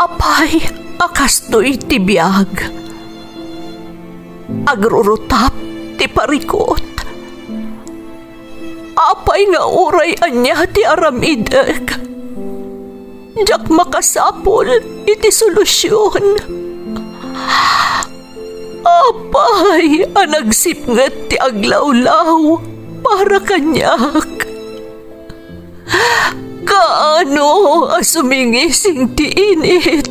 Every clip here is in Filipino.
Apay, akastoy ti biyag. Agrurutap ti parikot. Apay nga uray anya ti aramideg. Jak makasapol iti solusyon. Apay, anagsipnget ti aglawlaw para kanyak. Kaano asumingising ti init.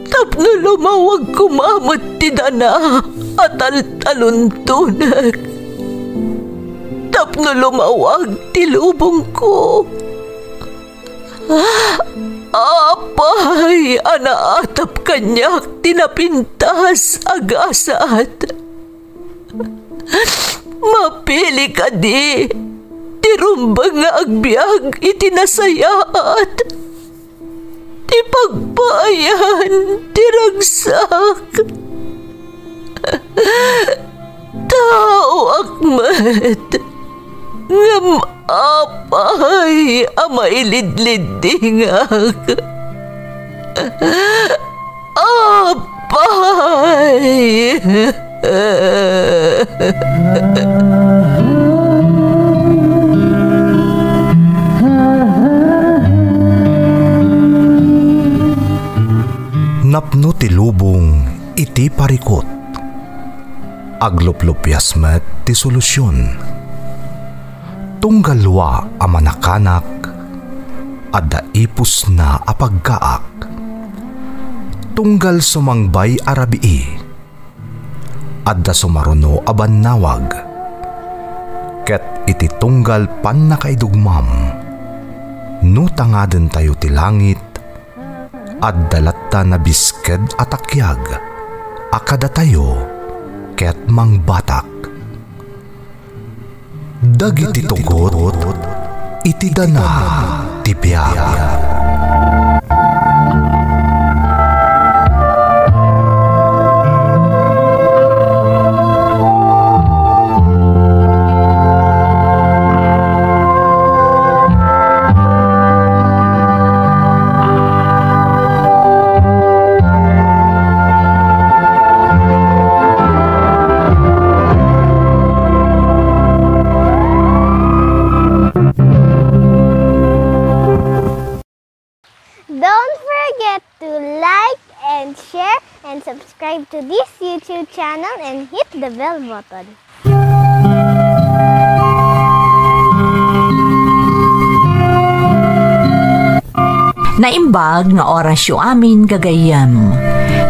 Tapno lumawag kumamot ti dana at taluntunag. Tapno lumawag ti lubong ko. Apay, anaatap kanyak tinapintas agasat. Mapili ka di, tirumbang nga agbyag itinasayaat. Ti pagpayan, tiragsak. Tao akmat, ngam apay, amailidlidingak. Apay. Napno ti lubong iti parikot. Agluplupyas met ti solusyon. Tunggalwa a manakanak adda ipus na apagkaak. Tunggal sumangbay arabii adda sumaruno a bannawag. Ket iti tunggal pan nakaidugmam no tangaden tayo ti langit adda latta na bisked atakyag akada tayo ket mangbatak. Dagiti tugot iti dana ti biag. Subscribe to this YouTube channel and hit the bell button. Naimbag nga orasyo amin gagayam.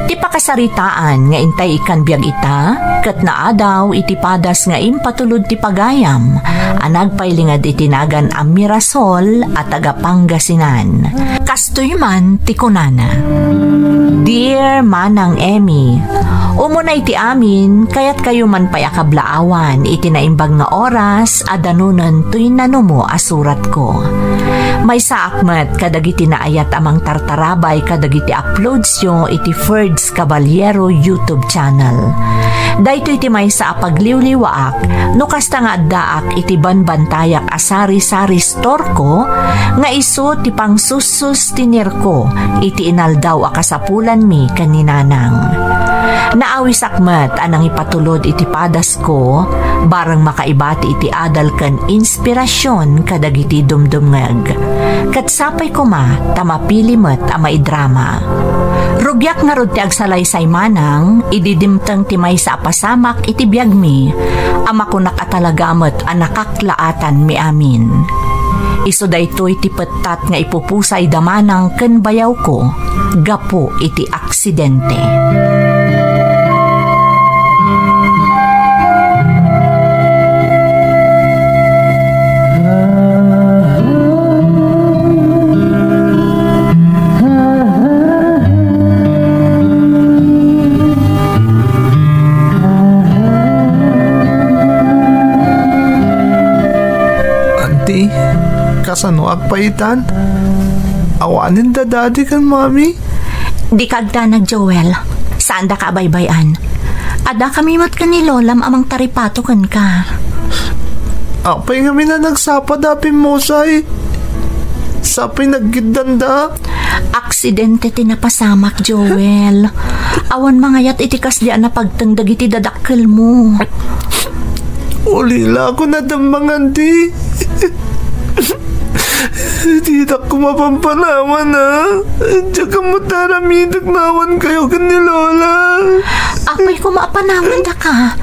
Ti pakasaritaan nga intay ikan biag ita, ket naadaw iti padas nga impatulod ti pagayam, anagpailingad itinagan a Mirasol at Tagapangasinan. Kastoy man ti kunana. Dear Manang Emmy, umunay ti amin, kayat kayo man payakablaawan, iti naimbag nga oras, adanunan to'y nanumo asurat ko. May saakmat kadagiti naayat amang tartarabay kadagiti uploads yo iti Ferds Caballero YouTube channel. Dayto iti may sa apagliwliwaak no kasta nga addaak iti banbantayak asari-sari store ko nga iso ti pangsusus tinir ko iti inaldaw akasapulan mi kaninanang. Naawis akmat anang ipatulod iti padas ko barang makaibati iti adal ken inspirasyon kadagiti dumdumngeg. Ket sapay ko ma tamapili met a maidrama. Rugyak nga rod ti agsalaysay manang ididimteng ti may sa pasamak iti biagmi ama ko nakatalagamet a nakaklaatan mi amin. Iso daytoy ti pettat nga ipupusay damanang ken bayaw ko gapo iti aksidente. Kasano agpaitan? Awanin da daddy kan mami? Di kagda nag-Joel. Saan da ka baybayan? Ada kami mat ka ni Lolam amang taripato kan ka. Apay nga na nagsapa dapin mo say. Sa pinagidanda. Aksidente ti napasamak, Joel. Awan mangayat itikas diyan na pagtangdag iti dadakkel mo. Ulila ako na dambangan di. Di na ko mapampanawan na. Diyan ka mo taramidag nawan kayo ni Lola. Apay ko maapanawan da ka.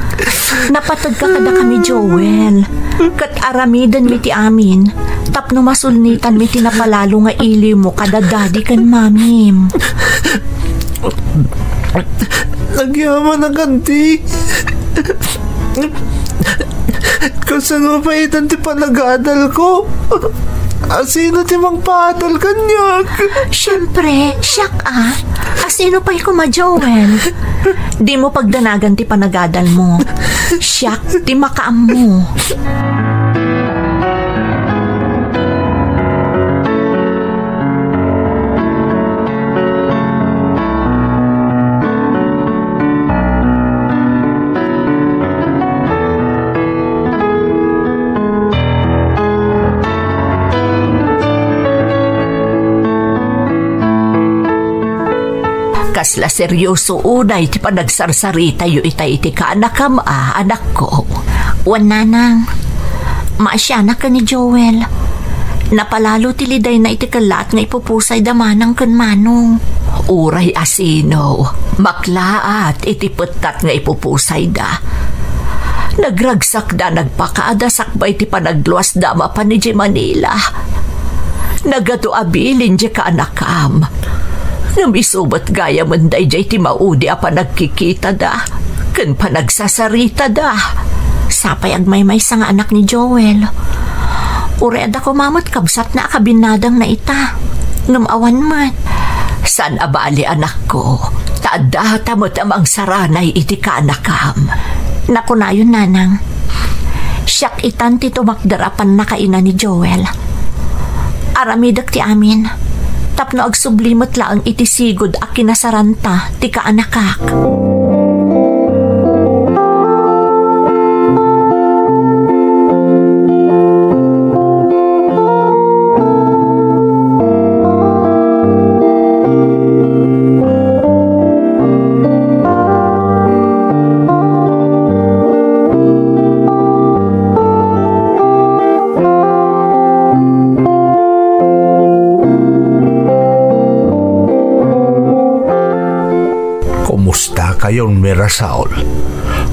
Napatag ka kada kami, Joel. Kat aramidan mi ti amin. Tapno masulnitan mi ti napalalo nga ili mo kada daddy kan mamim. Nagyaman na kanti. Kasano pa itan ti panagadal ko? Asino ti mangpadal kanyak? Siyempre, siyak ah. Asino pa'y kuma, Joel? Di mo pagdanagan ti panagadal mo. Siyak ti makaam mo. Kasla seryoso unay ti panagsarsarita yu itay iti ka anakam anak ko. Wananang, maasyanak ka ni Joel. Napalalo ti liday na iti kalat nga ipupusay damanang kan manong. Uray asino, maklaat iti petat nga ipupusay da. Nagragsak da nagpakaadasak ba iti panagluas dama pa ni Manila. Nagato abilin di ka anakam. Namisubat gaya manday jay ti maudi apa nagkikita da. Kan pa nagsasarita da. Sapay agmay-may sa nga anak ni Joel. Ureda ko mamot kabsat na akabinadang na ita. Ngamawan man. San abali anak ko? Taada tamot amang saranay iti ka anakam. Nakunayon nanang. Siyak itan ti tumakdarapan na kaina ni Joel. Aramidak ti amin. Tapno agsublimot laang iti sigod a kinasaranta ti kaanakak. Kayon Mirasaol,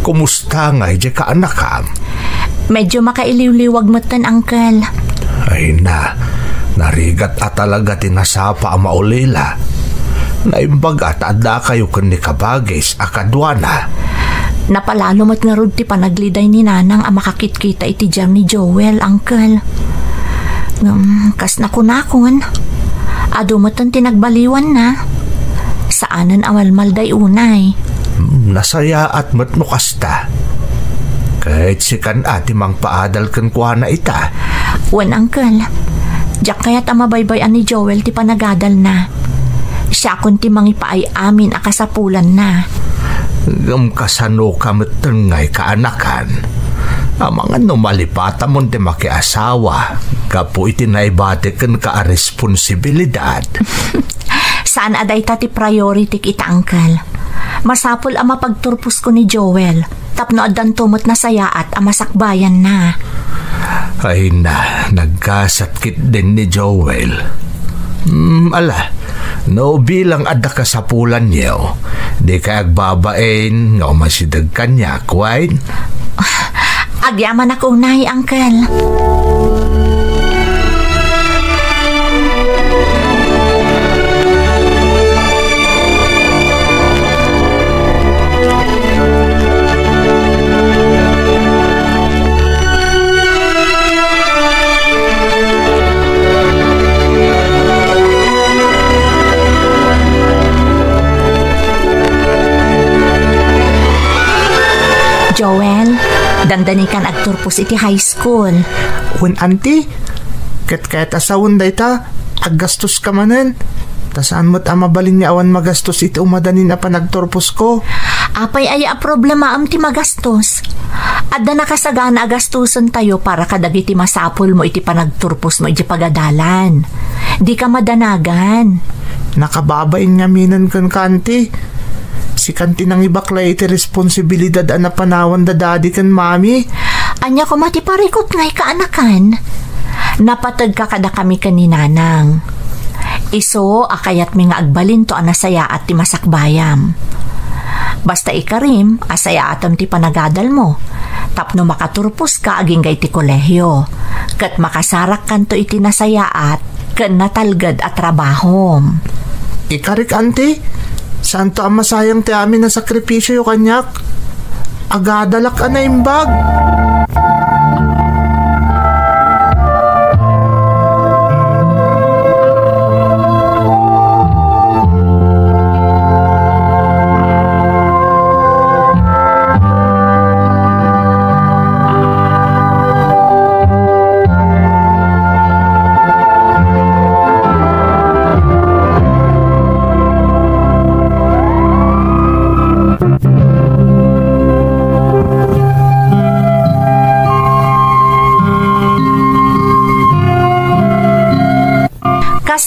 kumusta nga iti ka anakam? Medyo makailiw-liwag mo tan, Uncle. Ay na, narigat at talaga tinasapa ang maulila. Naimbag at ada kayo kan ni kabagis akadwana. Napalalo mat nga rod ti panagliday ni nanang ang makakitkita iti jam ni Joel, Uncle. Kas nakunakon, ado mo tan tinagbaliwan na. Saanan awal malday unay. Nasaya at matnukasta. Kahit si kan ati mang paadal kan kuha na ita. Wan, Uncle. Diyak kaya't amabaybayan ni Joel ti panagadal na. Siya kun ti mangipaay amin akasapulan na. Kasano ka matengay kaanakan. Amangan no malipata mo ti makiasawa. Kapo iti naibate kan ka responsibilidad. Saan aday ta ti priority kita, Uncle? Masapol ang mapagturpus ko ni Joel. Tapno adan tumot na sayaat ang masakbayan na. Ay na, nagkasakit din ni Joel. Ala, no bilang ada kasapulan niyo, di ka agbabain nga umasidag kanya, kwain? Agyaman ako unay, Uncle. Joel, dandanikan agturpos iti high school. Wen, auntie, ket asawon day ta, aggastos ka manen. Tasaan mo't amabalin niya awan magastos iti umadanin na panagturpos ko. Apay ay problema am ti magastos. Adda nakasagana agastusan tayo para kadagiti masapol mo iti panagturpos mo iti pagadalan. Di ka madanagan. Nakababain nga minan kan kanti. Si kanti nang ibakla iti responsibilidad na panawan da daddy kan mami. Anya ko matiparikot ngay kaanakan. Napatag ka kada kami kaninanang. Iso akayat mi nga agbalin to anasaya at ti masakbayam. Basta ikarim, asaya atam ti panagadal mo. Tapno makaturpos ka aging gay ti kolehyo. Kat makasarak kanto iti nasayaat, ken natalgad at trabahom. Ikarik ante, santo ang masayang ti amin na sakripisyo yung kanyak. Agadalak ka na imbag.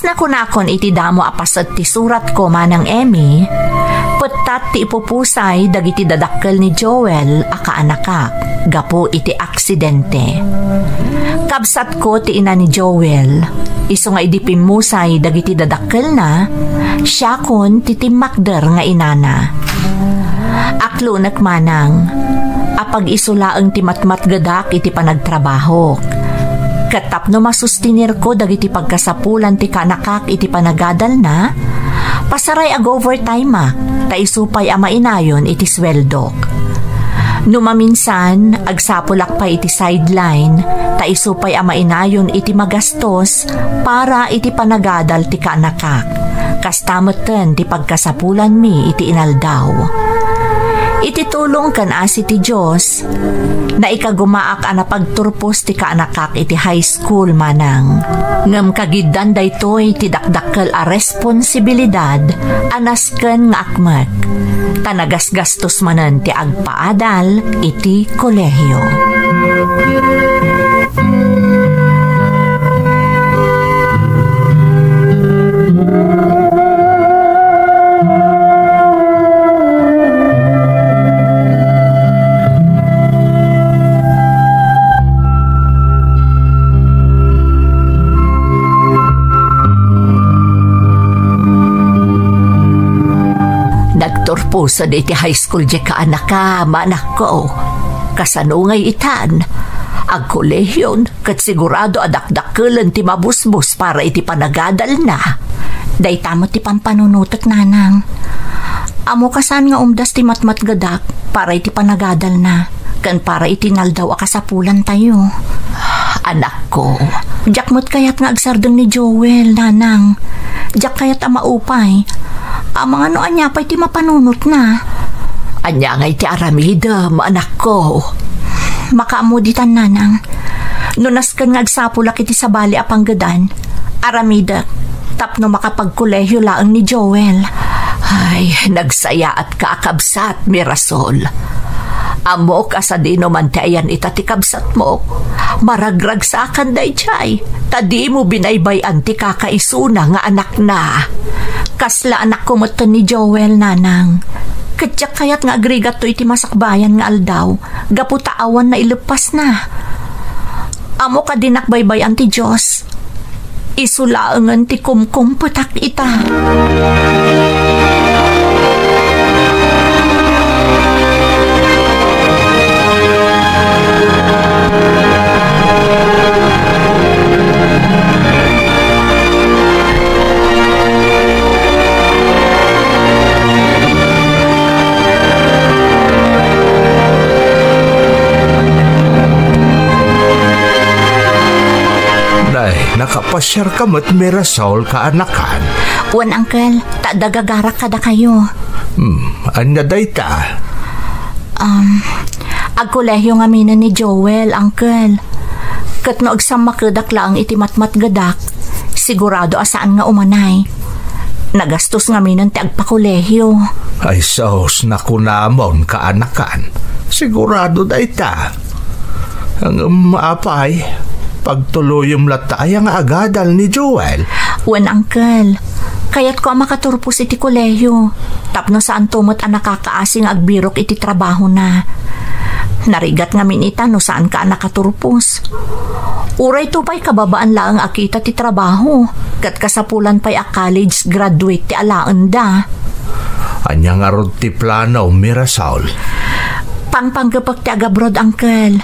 Na kunakon iti damo apasat ti surat ko manang Emmy, petat ti ipupusay dagiti dadakkel ni Joel akaanaka, gapo iti aksidente. Kabsat ko ti ina ni Joel, iso nga idipimusay dagiti dadakkel na, siya kon ti timakder nga inana. Aklo nakmanang, apag isulaang ti matmatgadak iti panagtrabaho. Katap no masustinir ko dagiti pagkasapulan ti kanakak iti panagadal na, pasaray ag overtime taisupay amainayon iti sweldok. Numaminsan, agsapulak pa iti sideline, taisupay amainayon iti magastos para iti panagadal ti kanakak. Kastamoten ti pagkasapulan mi iti inaldaw. Iti tulong kan asi ti Diyos, na ikagumaak ana pagturpos ti kaanakak iti high school manang. Ngem kagiddan daytoy ti dakdakkel a responsibilidad anasken nga akmek. Tanagas gastos manen ti agpaadal iti kolehyo. Nagturpo sa iti high school di ka anaka, manak ko. Kasanungay itan. Ag kolehyon, kat sigurado adakdakulan ti mabusbus para iti panagadal na. Day tamo ti pampanunutot nanang. Amo kasan nga umdas ti matmatgadak para iti panagadal na. Kan para iti naldaw akasapulan tayo. Anak ko, jakmot kayat nga agsardeng ni Joel, nanang. Jak kayat amaupay. Amang ano anya pa iti mapanunot na. Anya nga iti aramida, maanak ko. Makaamuditan nanang. Nunaskan nga agsapulak iti sabali apanggadan. Aramida, tapno makapagkolehyo laang ni Joel. Ay, nagsaya at kaakabsat, Mirasol. Amo kasadino man tayan itati kabsat mo. Maragrag sa akan day chay. Tadi mo binaybayan ti kakaisuna nga anak na. Kasla anak ko moto ni Joel, nanang. Katyak kayat nga agrigat to iti masakbayan nga aldaw. Gaputa awan na ilupas na. Amo ka dinakbaybayan ti Diyos. Isulaangan ti kumkumputak ita. Nakapasyar ka mo't Mirasol kaanakan. Wan, Uncle, dagagarak kada kayo. Anya day ta? Agkolehyo nga minan ni Joel, Uncle. Kat no agsam makedak lang iti matmatgadak, sigurado asaan nga umanay. Nagastos nga minan ti agpakolehyo. Ay sos na kunamon kaanakan. Sigurado da ita. Ang maapay, pagtuluyom latay ang agadal ni Joel. Wan, Uncle. Kaya't ko makaturpos iti kolehyo. Tapno saan tumot ang nakakaasing agbirok iti trabaho na. Narigat nga minita no saan ka nakaturpos. Uray to pa'y kababaan lang akita ti trabaho. Kat kasapulan pa'y a college graduate ti alaan da. Anya nga rod ti plano, Mirasol. Pangpanggapag ti agabrod, Uncle.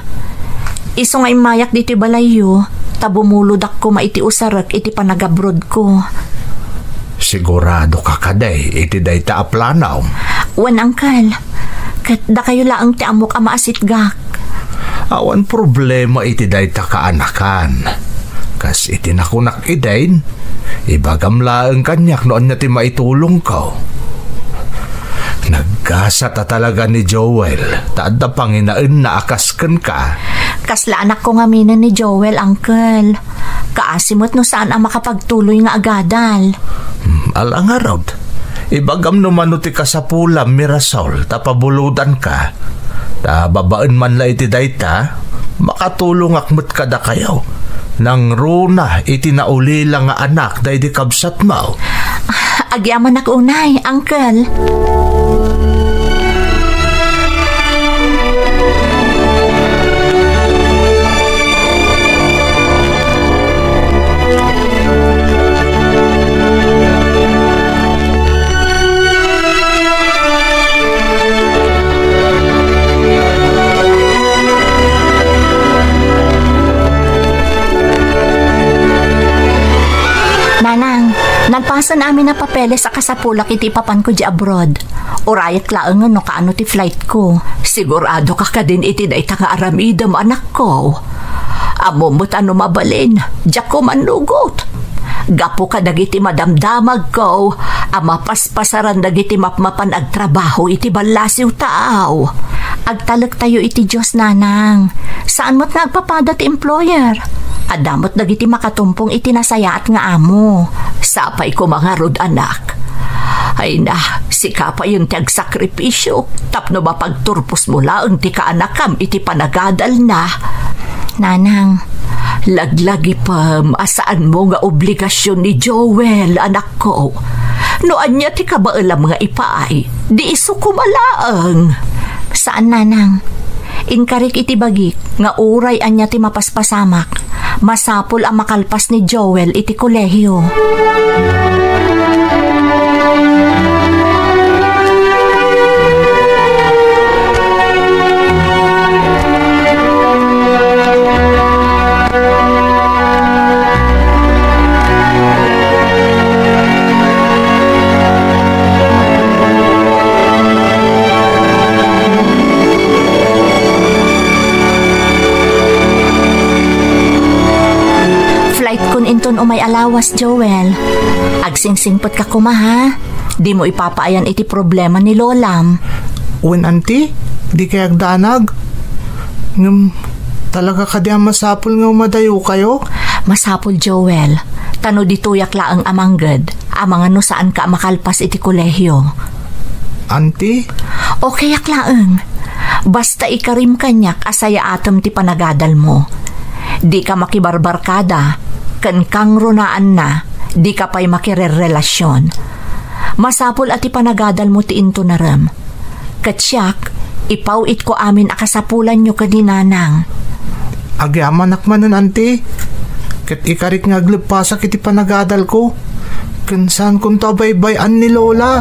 Iso nga imayak di ti balayo, tabumuludak ko maiti usarak iti panagabrod ko. Sigurado ka kaday, iti day ta a planaw. Wan, Uncle. Kat da kayo laang ti amok ama asitgak. Awan problema iti day ta kaanakan. Kas iti nakunak idain, ibagamlaang kanyak noon na ti maitulong ko. Naggasa ta talaga ni Joel, taadda Panginoon na akasken ka. Kasla anak ko nga minan ni Joel, Uncle. Kaasimot no saan ang makapagtuloy nga agadal. Alangarod, ibagam naman no ti kasapulam, Mirasol, tapabuludan ka. Ta babaan man la iti dayta, makatulong akmet kada kayo. Nang runa iti naulila nga anak day di kabsat mo. Agyaman ak unay, Uncle. Nagpasan amin na papeles sa kasapulak iti papan ko di abroad. Urayat laang no kaano ti flight ko. Sigurado ka ka din iti da itang aramidam anak ko. Amumot ano mabalin, diyak ko manlugot. Gapo ka dagiti madamdamag ko, ama paspasaran dagiti mapmapan agtrabaho iti balasiw tao. Agtalag tayo iti Diyos, nanang. Saan mo't nagpapada ti employer? Adamot dagiti makatumpong iti nasayaat nga amo. Sapay ko mga rod anak. Ay na, sikapa yung tagsakripisyo. Tapno ba pagturpos mo laang ti kaanakam iti panagadal na. Nanang, laglagi pa asaan mo nga obligasyon ni Joel, anak ko. Noan niya ti kabaalam nga ipaay, di iso kumalaang. Saan, nanang? Inkarik iti bagik, nga uray anya ti mapaspasamak. Masapol ang makalpas ni Joel iti kolehyo. Inton umay alawas, Joel. Agsingsingpot ka kumaha. Di mo ipapaayan iti problema ni Lolam. Wen, auntie? Di kayag danag? Talaga ka di ang masapol nga umadayo kayo? Masapol, Joel. Tano di tuyak laang amanggad. Amang ano saan ka makalpas iti kolehyo. Auntie? Okay, aklaang. Basta ikarim kanyak asaya atom ti panagadal mo. Di ka makibarbarkada. Kan kang runaan na, di ka pa'y makirerelasyon. Masapol at ipanagadal mo ti into naram. Katsyak, ipawit ko amin akasapulan nyo kaninanang. Agyaman akmanan, auntie. Kat ikarik nga aglepasak iti panagadal ko. Kansan kung tabaybayan ni Lola.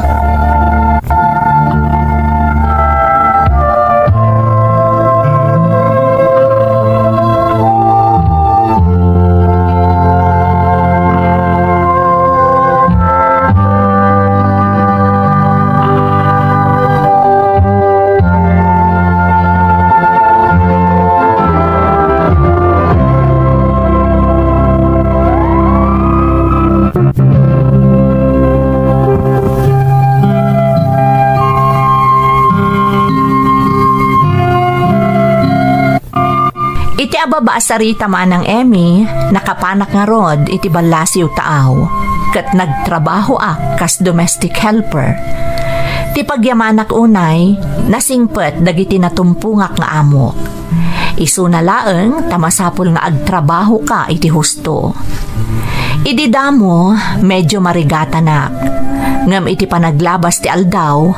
Iti ababa sa rita manang Emmy, nakapanak nga rod iti balasiw taaw. kat nagtrabaho kas domestic helper. Ti pagyamanak unay, nasingpet dagiti natumpungak nga amok. Isu na laeng tamasapul nga agtrabaho ka iti husto. Idi damo, medyo marigatanak. Ngam iti panaglabas ti aldaw,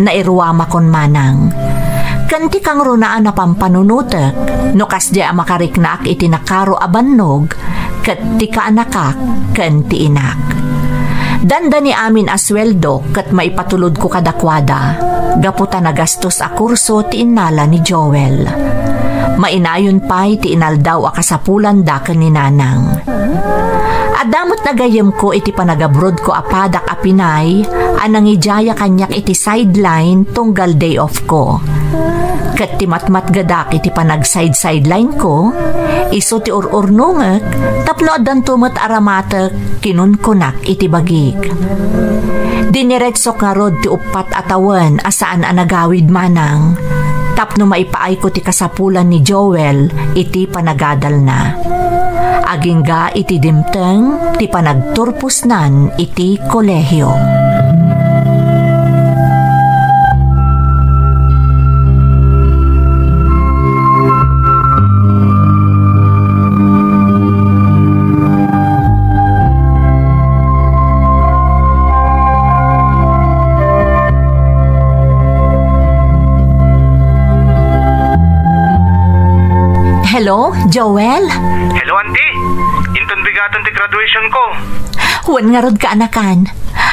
na iruwama kon manang. Kanti kang runaan na pampanunutek, no kasdi makariknaak iti nakaro abannog, kat ti kaanakak, kanti inak. Danda ni amin asweldo kat maipatulod ko kadakwada. Gaputa na gastos a kurso ti inala ni Joel. Mainayon pa'y ti inaldaw a kasapulan daken ni nanang. Adamot na gayem ko iti panagabrod ko apadak a Pinay anang ijaya kanyak iti sideline tunggal day off ko. Kat ti matmat gadak iti panag-sideline ko, iso ti ur-urnungek, tapno adan tumat aramatek, kinunkunak iti bagig. Diniretsok nga rod ti upat atawan asaan anagawid manang, tapno maipaay ko ti kasapulan ni Joel iti panagadal na. Agingga iti dimteng ti panagturpusnan iti kolehyo. Hello, Joel? Hello, auntie. Inton bigatan ti graduation ko. Huwan nga rod ka anakan.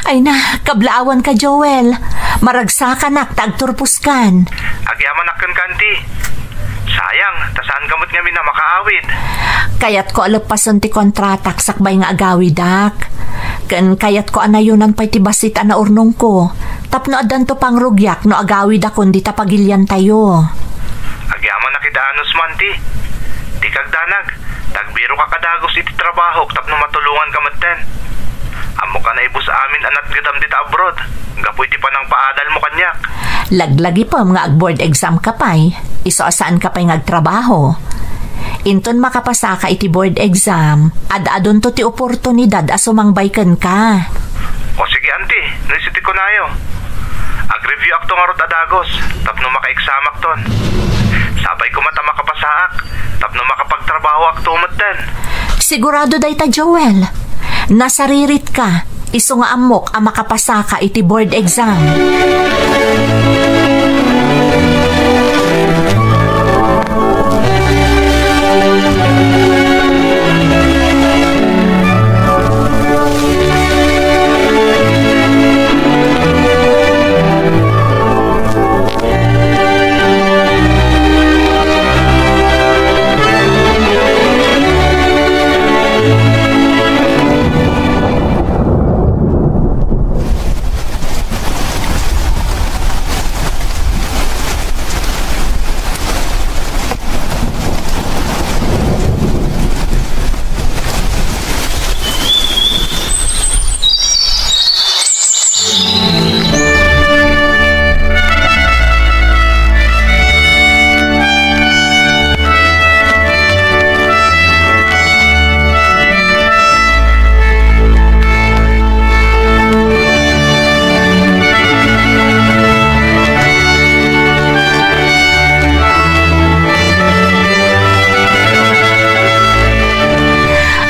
Ay na, kablaawan ka, Joel. Maragsakan nak, tagturpus kan. Agyaman akan ka, auntie. Sayang, tasaan gamot nga na makaawid. Kayat ko alapasan ti kontratak sakbay nga agawidak. Kan kayat ko anayunan pa'y ti basit ana urnong ko. Tapno adan to pang rugyak no agawid akon di tapagilyan tayo. Agyaman na kidaanos mo, auntie. Di kagdanag, tagbiro ka kadagos iti trabaho tapno matulungan ka maten. Amo ka na ibus amin anat gadam dita abroad. Gapoy ti panang paadal mo kanyak. Laglagi pa mga ag-board exam ka pa'y. Iso asaan ka pa'y ngagtrabaho. Inton makapasa ka iti board exam, ad-adon to ti oportunidad asumangbayken ka. O sige, auntie, naisiti ko na ayo. Ag-review ak to nga rot adagos, tapno maka-examak ton. Sabay ko mata makapasaak, tapno makapagtrabaho ak tumot den. Sigurado day ta, Joel. Nasaririt ka, iso nga amok ang makapasaka iti board exam.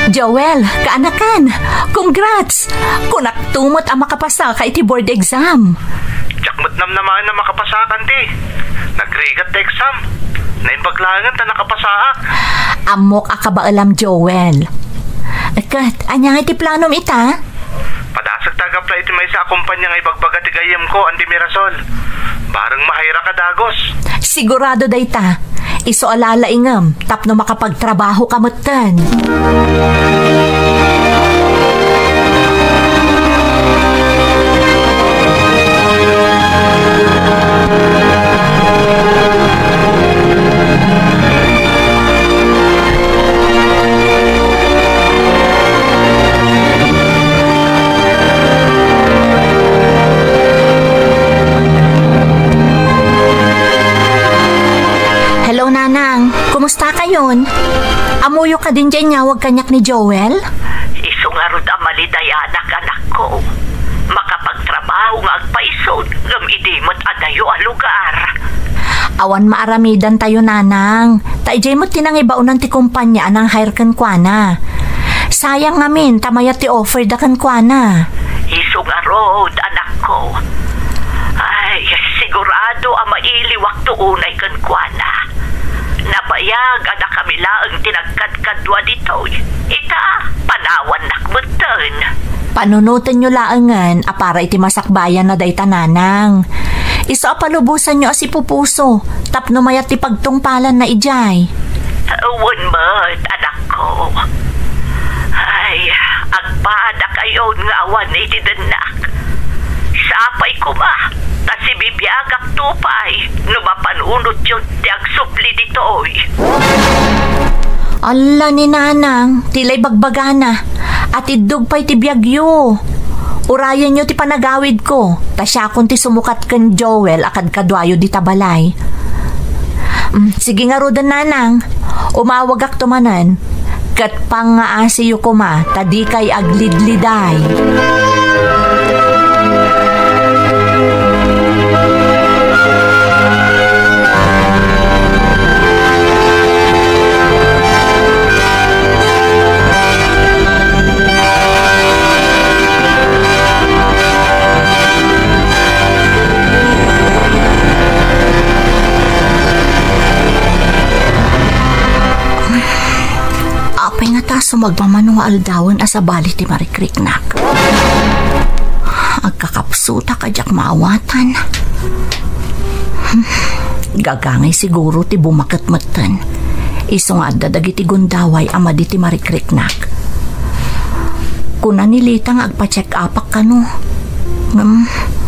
Joel, kaanakan! Congrats! Kunaktumot ang makapasa ka iti board exam. Tiyakmat naman na makapasa, auntie. Nagrigat ta exam. Naimbaglangan ta nakapasaak. Amok akabaalam, Joel. Kat, anya iti planom ita? Padasag tagapla iti may sa kumpanya nga ibagbaga ti gayem ko, Andi Mirasol. Barang mahayra ka dagos. Sigurado day ta. Iso alala ingam, tapno makapagtrabaho kamutan. Hello, Nanang. Kumusta kayon? Amuyo ka din dyan nyawag kanyak ni Joel? Iso nga rod amal malidayanak anak ko. Makapagtrabaho nga agpaisod ngam idimot adayo a lugar. Awan maaramidan tayo nanang. Taijay mo tinangibaunan ti kumpanya anang hire kan kuana. Sayang ngamin tamaya ti offer da kan kuana. Iso nga road anak ko. Ay, sigurado ang mailiwak to unay kan kuana. Nabayag anak kami laang tinagkadkadwa dito. Ita, panawan nakmutan. Panunutin nyo laangan para iti masakbayan na day tananang. Isa palubusan nyo as ipupuso. Tapno mayat ti pagtungpalan na ijay. Awan mat, anak ko. Ay, agpada kayo nga awan iti denak. Sapay ko ba? Si bibiyagak tupay, numapanunot yun ti agsupli ditoy. Ala ni nanang, tilay bagbagana, at idug pa'y ti biyagyo. Urayan nyo ti panagawid ko, tasya kung ti sumukat kan Joel akad kadwayo di tabalay. Sige nga rodan nanang, umawag ak tumanan, kat pang nga asiyo ko ma, tadi kay aglidliday. Sumagmamanual dawan asabali ti Marikriknak. Agkakapsuta kajak maawatan. Gagangay siguro ti bumakatmatan. Isungad dadagi ti gundaway ama di ti Marikriknak. Kuna nilitang agpa-check upak kano.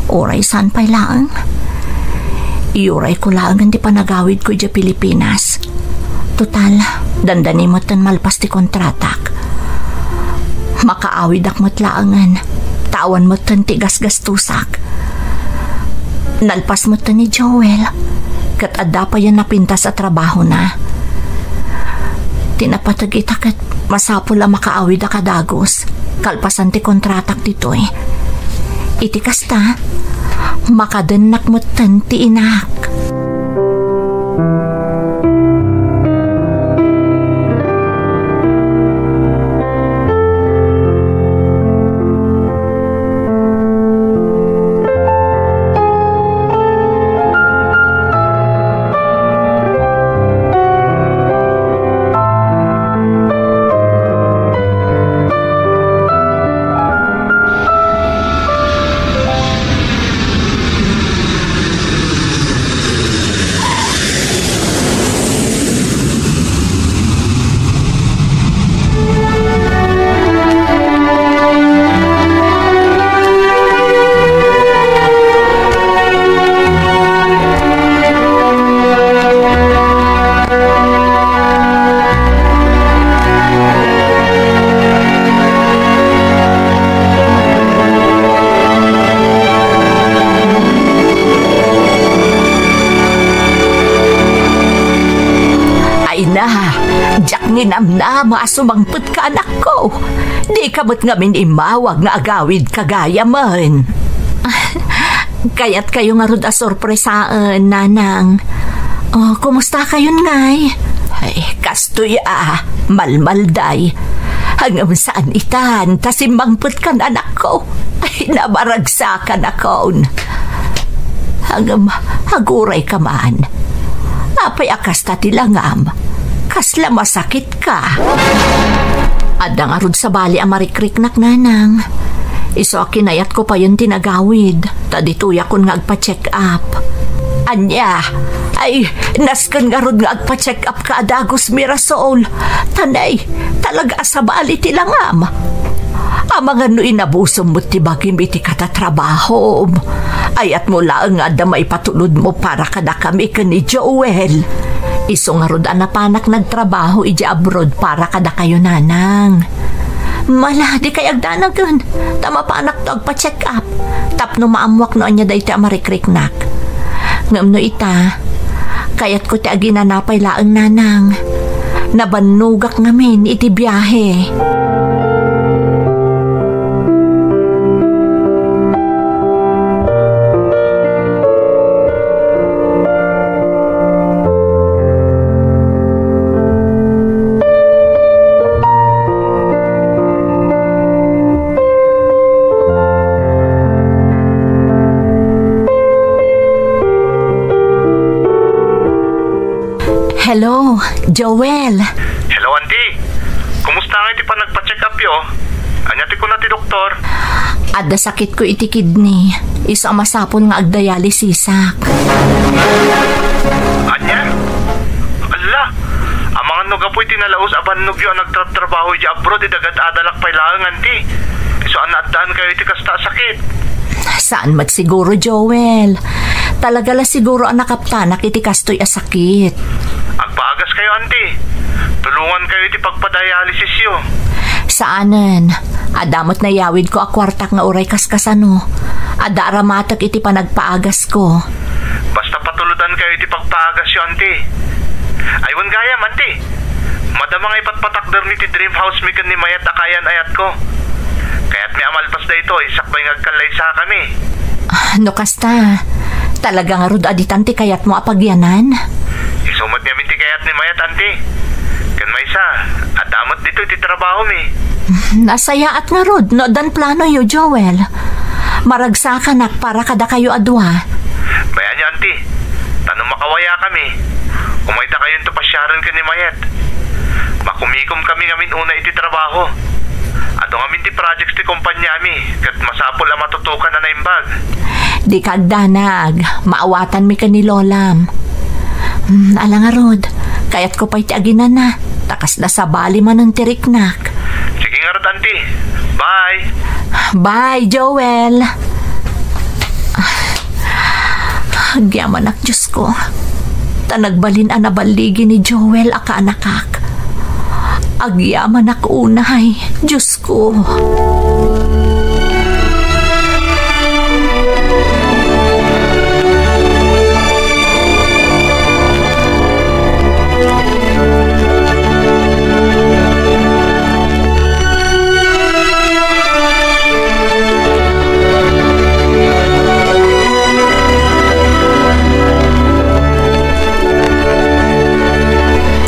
Oray san pa'y laang. Iuray ko laang ti panagawid ko di Pilipinas. Total, dandani mo't malpas ti kontratak. Makaawid ak mo't laangan. Tawan mo't ti gasgastusak. Nalpas mo't ni Joel. Kat adda pa yan napintas sa trabaho na. Tinapatag itakat masapula makaawid ak kadagos. Kalpasan ti kontratak dito'y. Iti kasta, makadanak mo't ti inak. Nginamna maasumangput ka anak ko. Di ka ba't ngamin imawag nga agawid kagaya man. Kaya't kayo nga rod a sorpresaan, nanang. Oh, kumusta kayo ngay? Ay, kastoy malmalday. Hanggang saan itan, tasimbangput ka na anak ko. Ay, nabaragsakan akon. Hanggang haguray ka man. Apay akas ta tilangam. Kasla masakit ka. Adang arud sa bali ang Marikriknak, nanang. Iso kinayat ko pa yun tinagawid. Tadituya kon nga agpa-check up. Anya, ay naskan nga rod nga agpa-check up ka adagos Mirasol. Tanay, talaga sa bali tilangam. Mga no inabusom mo tibagim iti katatrabaho. Ayat mo lang nga damay patulod mo para kada kami ka ni Joel. Iso nga rod anapanak nagtrabaho iji abroad para kada kayo nanang. Mala, di kay agdanagan. Tama pa anak to agpa-check up. Tapno maamwak no anya dahi ti Marikriknak. Ngam no ita, kayat ko ti aginanapay laang nanang. Nabanugak ngamin iti biyahe. Joel. Hello, auntie. Kumusta nga iti pa nagpa-check up yo? Anyati ko na ti doktor. Adda sakit ko iti kidney. Isa masapon nga agdialisisak. Anya? Ala, ang mga nuga po itinalaos aban nugyo ang nagtrabaho di abroad idagat adalak pay lang, auntie. So anadaan kayo iti kasta sakit. Saan magsiguro, Joel? Talaga la siguro ang nakaptanak iti kastoy asakit. Agpaagas kayo, auntie. Tulungan kayo iti pagpadialysis yo. Saanen? Adamot na yawid ko a kwartak nga uray kaskasano. Ada aramatak iti panagpaagas ko. Basta patuludan kayo iti pagpaagas yo, auntie. Aywan gayam, auntie. Madama nga ipatpatakder ni ti dream house mi kan ni mayat akayan ayat ko. Kaya't may amalpas da ito, isakbay ngagkalay sa kami. No kasta, talaga nga rod aditanti kayat mo apagyanan? Isumot niya minti kayat ni mayat, auntie. Kan may isa, adamot dito iti trabaho mi. Nasaya at nga rod, no dan plano yo, Joel. Maragsakan para kada kayo adwa. Bayan niyo, auntie. Tanong makawaya kami. Umayta kayo ito pasyaran ka ni mayat. Makumikom kami ngamin una iti trabaho. Ato ngamin ti projects ti kumpanya mi, kat masapol ang matutukan na naimbag. Di kagdanag, maawatan mi ka ni Lolam. Alang nga rod, kayat ko pa'y ti aginan na, takas na sa bali man ng tiriknak. Sige nga rod, auntie. Bye! Bye, Joel! Agyaman ak, Diyos ko. Tanagbalin ang nabaligi ni Joel aka anakak. Agyaman ako unay, Diyos ko.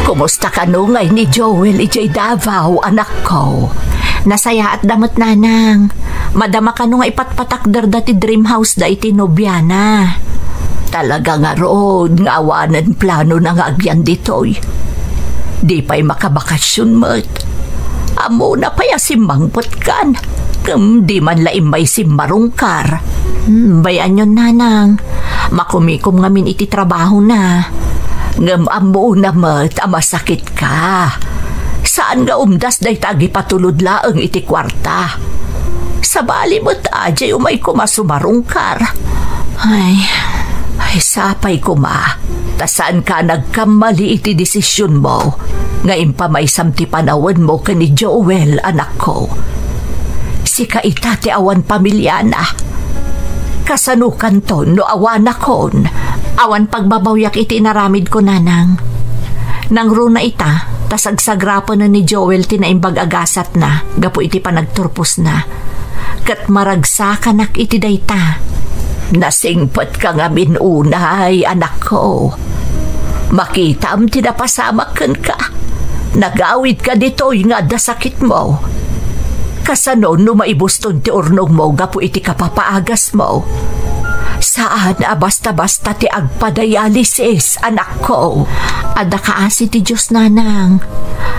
Kumusta ka nungay ni Joel ijay Davao, anak ko? Nasaya at damot nanang. Madama ka nung ipatpatakder dati dream house da iti nobyana. Talaga nga rood, nga awanan plano na nga agyan ditoy. Di pa'y makabakasyon mo't. Amo na pa'y asimbangpot kan. Di man laim may simmarungkar. Bayan yun nanang. Makumikom ngamin iti trabaho na. Ngam amo na mat, masakit ka. Saan nga umdas day tagi patulod laeng iti kwarta? Sa bali mo't ajay umay kumasumarungkar. Ay, sapay kuma. Tasaan ka nagkamali iti desisyon mo. Ngayon pa may samti panawan mo ka ni Joel, anak ko. Si kaitati awan pamilya na. Kasanukan to no awan akon. Awan pagbabawyak iti naramid ko nanang. Nang runa ita, tasagsagrapo na ni Joel tinaimbag agasat na, gapo iti panagturpos na. Kat maragsakan ak iti dayta. Nasingpat ka nga minunay, anak ko. Makita am tinapasamakan ka. Nagawid ka dito'y nga dasakit mo. Kasano no maibuston ti urnong mo, gapo iti kapapaagas mo. Saan basta-basta ti agpadialysis, anak ko? Ada kaasi ti Diyos nanang.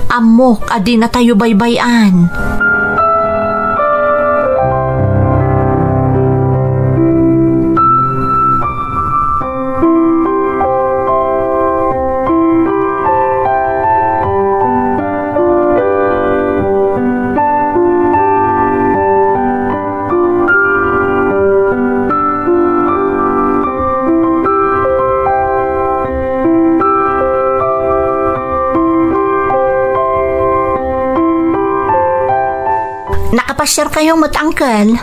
Amok adi na tayo baybayan. Nakapasyar kayong matangkal?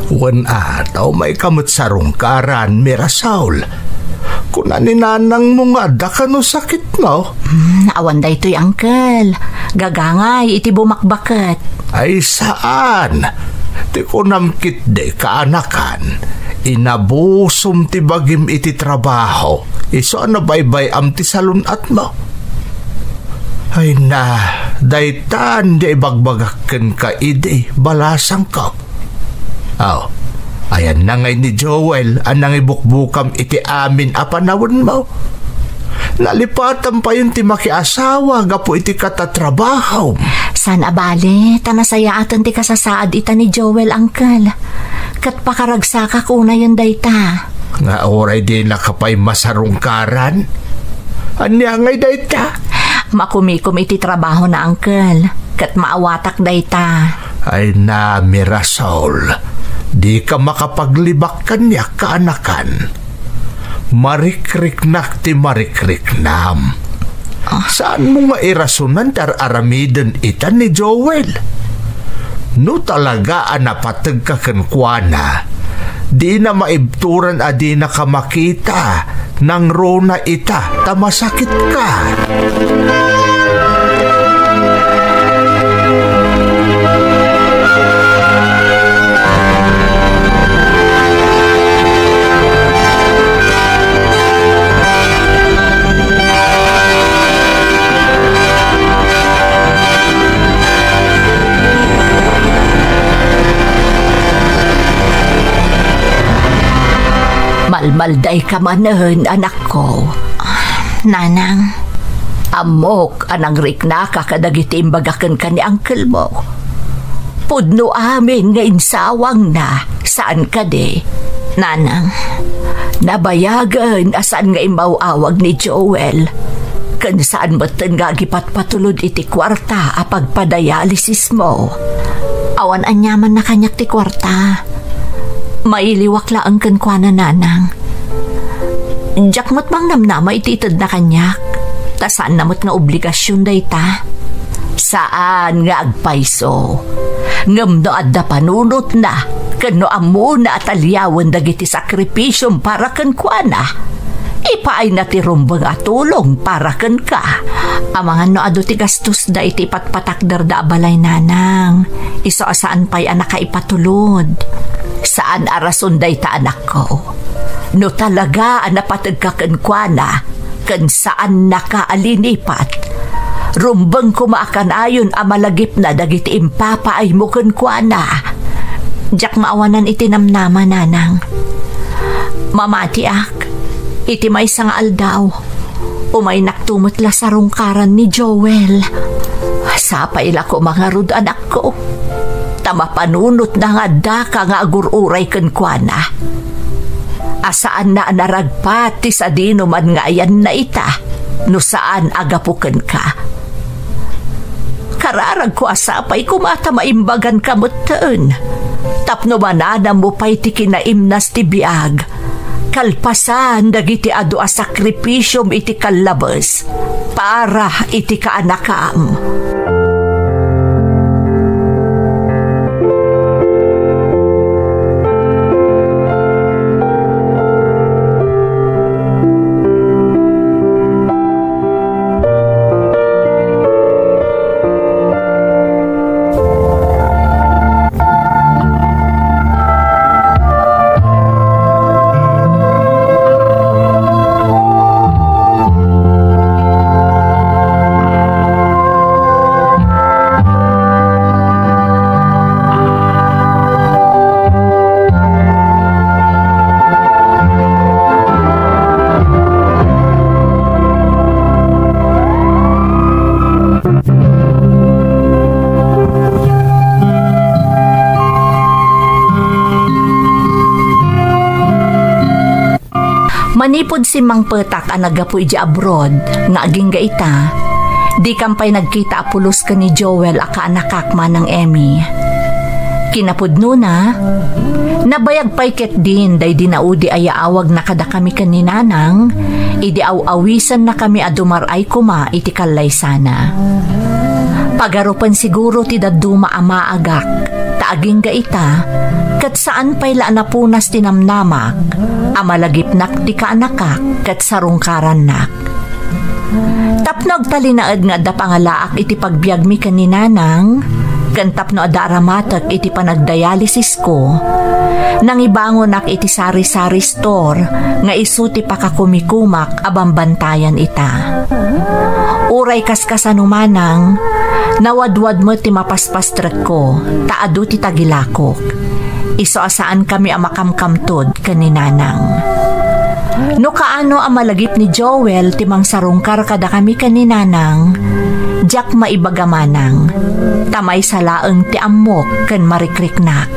Wan ataw may kamot sarungkaran, Mirasaul. Kuna ni nanang mo nga da ka no sakit mo. Awan da ito'y angkel. Gagangay, iti bumakbakat. Ay saan? Ti kunamkit de kaanakan. Inabusom ti bagim iti trabaho. Iso na baybay am ti salunat mo. Ay na, daytan di ibagbagaken ka ide, balasang ka. Ayan na ngay ni Joel, anang ibukbukam iti amin apanawon mo. Nalipatan pa yun ti makiasawa, gapo iti katatrabaho. San abale, tanasaya atan ti kasasaad ita ni Joel, Uncle. Kat pakaragsaka kuna yun dayta. Nga oray di nakapay masarungkaran. Anya ngay dayta? Makumikom iti trabaho na, Uncle. Kat maawatak dayta. Ay na, Mirasol. Di ka makapaglibak kanya kaanakan. Marikrik-nak ti marikrik-nam. Saan mo nga irasunan dar aramiden ita ni Joel? No talaga napatag ka kenkwana, di na maibturan a di na ka makita nang rona ita tamasakit ka. Malmalday ka manen, anak ko. Nanang, amok anang rikna kakadagiti imbagakan ka ni uncle mo. Pudno amin nga insawang na, saan ka de? Nanang, nabayagan asan nga imawawag ni Joel. Kan saan matan nga gipatpatulod iti kwarta apag padayalisis mo. Awan anyaman na kanyak ti kwarta. Mailiwak laang kenkwana, nanang. Jakmot bang namnama ititid na kanyak. Ta saan namot nga obligasyon dayta? Saan nga agpaiso? Ngamno adda panunot na. Kano amo na atalyawan dagiti sakripisyong para kenkwana. Ipaay na ti rumbang atulong para ken ka. Amangan no ado ti gastos da iti patpatakder da abalay, nanang. Iso asaan pa'y anak ka ipatulod. Saan arason day ta, anak ko? No talaga napatag ka kenkwana, ken saan nakaalinipat? Rumbang kumaakan ayon amalagip na dagiti impapaay mo kenkwana. Jak maawanan itinamnama, nanang. Mamati ak, iti may sang aldaw. Umay naktumot la sa rungkaran ni Joel. Sapay la ko mga rud, anak ko. Tama panunot na nga da ka nga agururay kenkwana. Asaan na naragpat ti sa dino man nga ayan na ita, no saan agapuken ka. Kararag ko asapay kumata maimbagan kamutaan. Tapno manana mo pa'y ti kinaimnas ti biag. Kalpasan dagiti adu a sakripisyom iti kalabas para iti kaanakam. Manipod si Mang Petak ang nagapoy di abroad, nga aging gaita. Di kampay nagkita apulos ka ni Joel aka anakakma ng Emmy. Kinapudno na, nabayag pa'y ket din day dinaudi ayaawag na kada kami kaninanang, idi aw-awisan na kami adumaray kuma iti kalay sana. Pagarupan siguro ti daduma amaagak, taaging gaita, kat saan pa'y laanapunas tinamnamak, amalagipnak ti kaanakak, kat sarungkaran nak. Tapnog talinaad nga da pangalaak iti pagbiag mi kaninanang, kan tapno ada aramatak iti panagdialysis ko, nang ibangon ak iti sari-sari store, nga isu ti pakakumikumak abambantayan ita. Uray kaskasanumanang, nawadwad mo ti mapaspastrek ko, taado ti tagilakok. Iso asaan kami amakamkamtod kaninanang. No kaano ang malagip ni Joel timang sarungkar kada kami kaninanang, jak maibagamanang, tamay salaeng ti amok ken marikriknak.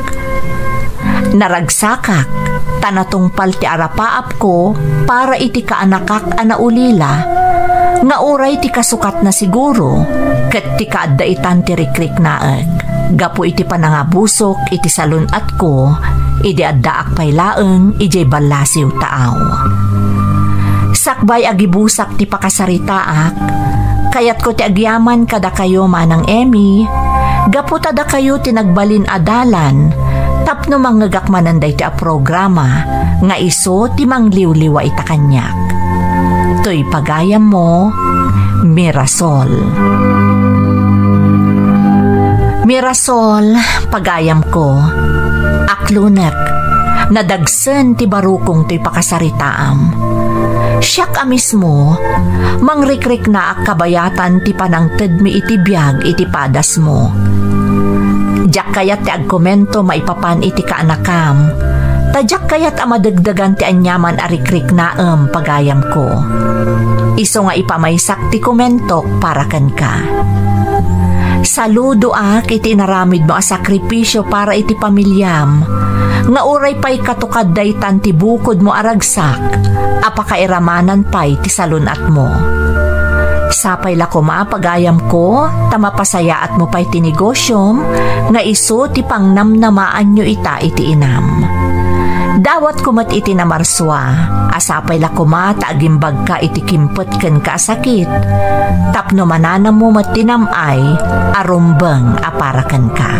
Naragsakak, tanatungpal ti arapaap ko para iti kaanakak anaulila, nga uray ti kasukat na siguro, ket ti kaadaitan ti rikriknaek. Gapo iti panangabusok iti salunat ko, idi addaak pay laeng ijay balasiw taaw. Sakbay agibusak ti pakasaritaak, kayat ko ti agyaman kada kayo manang Emmy, gapo tada kayo tinagbalin adalan, tapno manggagak mananday ti a programa, nga iso ti mangliwliwa ita kanyak. To'y pagayam mo, Mirasol. Mirasol, pagayam ko, aklunek, nadagsen ti barukong ti pakasaritaam. Siyak a mismo, mangrikrik na ak kabayatan ti panangted mi iti biyag iti padas mo. Diyak kayat ti agkomento maipapan iti kaanakam, tadyak kayat amadagdagan ti anyaman arikrik naem pagayam ko. Iso nga ipamaysak ti komentok para ken ka. Saludo ak iti naramid mo a sakripisyo para iti pamilyam, nga uray pa'y katukad daytan ti bukod mo aragsak, apakairamanan pa'y ti salunat mo. Sapay lako maapagayam ko, tamapasayaat mo pa'y ti negosyom, nga iso ti pangnamnamaan nyo ita iti inam. Dawat kumat iti namarswa, asapay lako tagimbag ka iti kimpot ken kasakit, tapno mananam mo matinamay, arumbeng aparakan ka.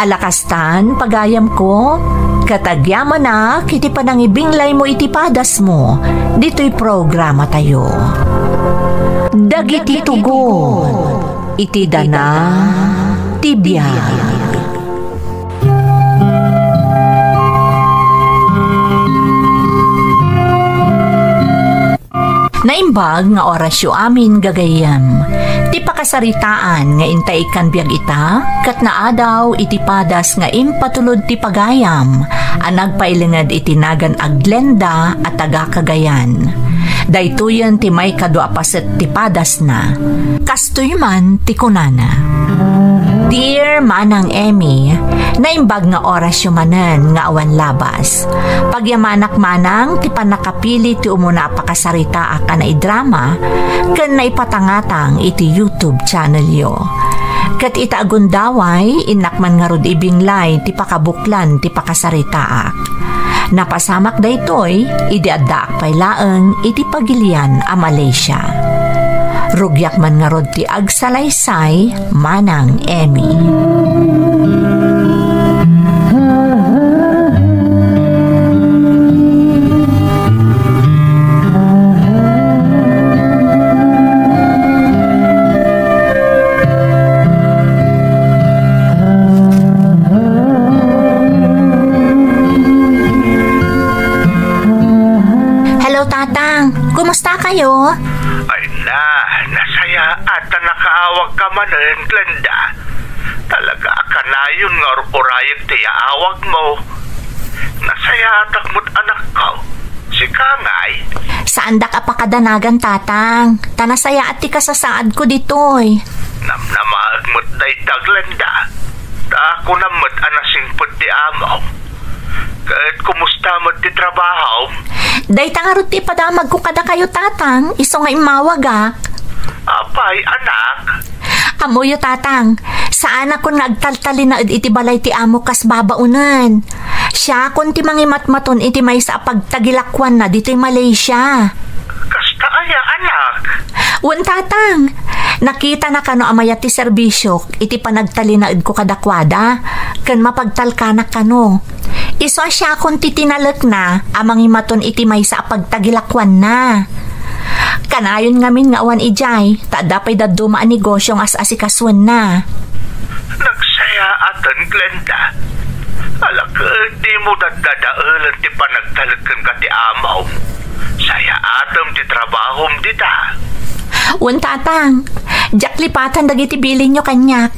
Alakastan, pagayam ko, katagyaman na, kiti panangibinglay mo iti padas mo, dito'y programa tayo. Dagiti tugon, iti dana, tibiyag. Naimbag nga orasyo amin gagayam. Ti pakasaritaan nga intay kan biyag ita, kat naadaw iti padas nga impatulod ti pagayam, anag pailingad itinagan aglenda at taga Cagayan. Daytoyan ti may kadwa paset ti padas na. Kastoy man ti kunana. Dear Manang Emmy, naimbag nga orasyo manen nga awan labas. Pagyamanak manang ti panakapili ti umuna pakasarita ka na idrama, ken naipatangatang iti YouTube channel yo. Kat ita agundaway, inakman nga rod ibinglay ti pakabuklan ti pakasaritaak. Napasamak daytoy, idi addaak pay laeng iti pagilian a Malaysia. Rugyak man nga rod ti agsalaysay, Manang Emmy. Kumusta kayo? Ay na, nasaya at nakaawag ka manen, Glenda. Talaga kanayon nga orayag ti awag mo. Nasaya atak mo't anak ko. Si Kangay. Saan da ka pakadanagan, tatang? Tanasaya at ti kasasaad ko ditoy. Namnamaag mo't dayta, Glenda. Ta ako na mo't anasingpot ti amaw. Kahit kumusta mo't ti trabaho? Dayta nga rin ti padamag ko kada kayo, tatang. Iso nga imawagak. Apay, anak. Amoyo, tatang. Saan ako nagtaltali na iti balay ti amo kas babaunan. Siya kun ti mangimatmaton iti may sa pagtagilakwan na dito'y Malaysia. Kasta aya, anak. Wan, tatang. Nakita na kano amayat ti serbisyo iti panagtali na ko kadakwada. Kan mapagtalkanak kano. Iso siya kung titinalak na amang imaton iti may sa pagtagilakwan na. Kanayon ngamin nga awan ijay, taadapay dadumaan negosyong as-asikaswan na. Nagsaya atan, Glenda. Alak, di mo dadadaalan ti panagtalagkan ka ti amaw. Saya atam ti trabahom dita. Wan, tatang. Jak lipatan dagiti bilin nyo kanyak.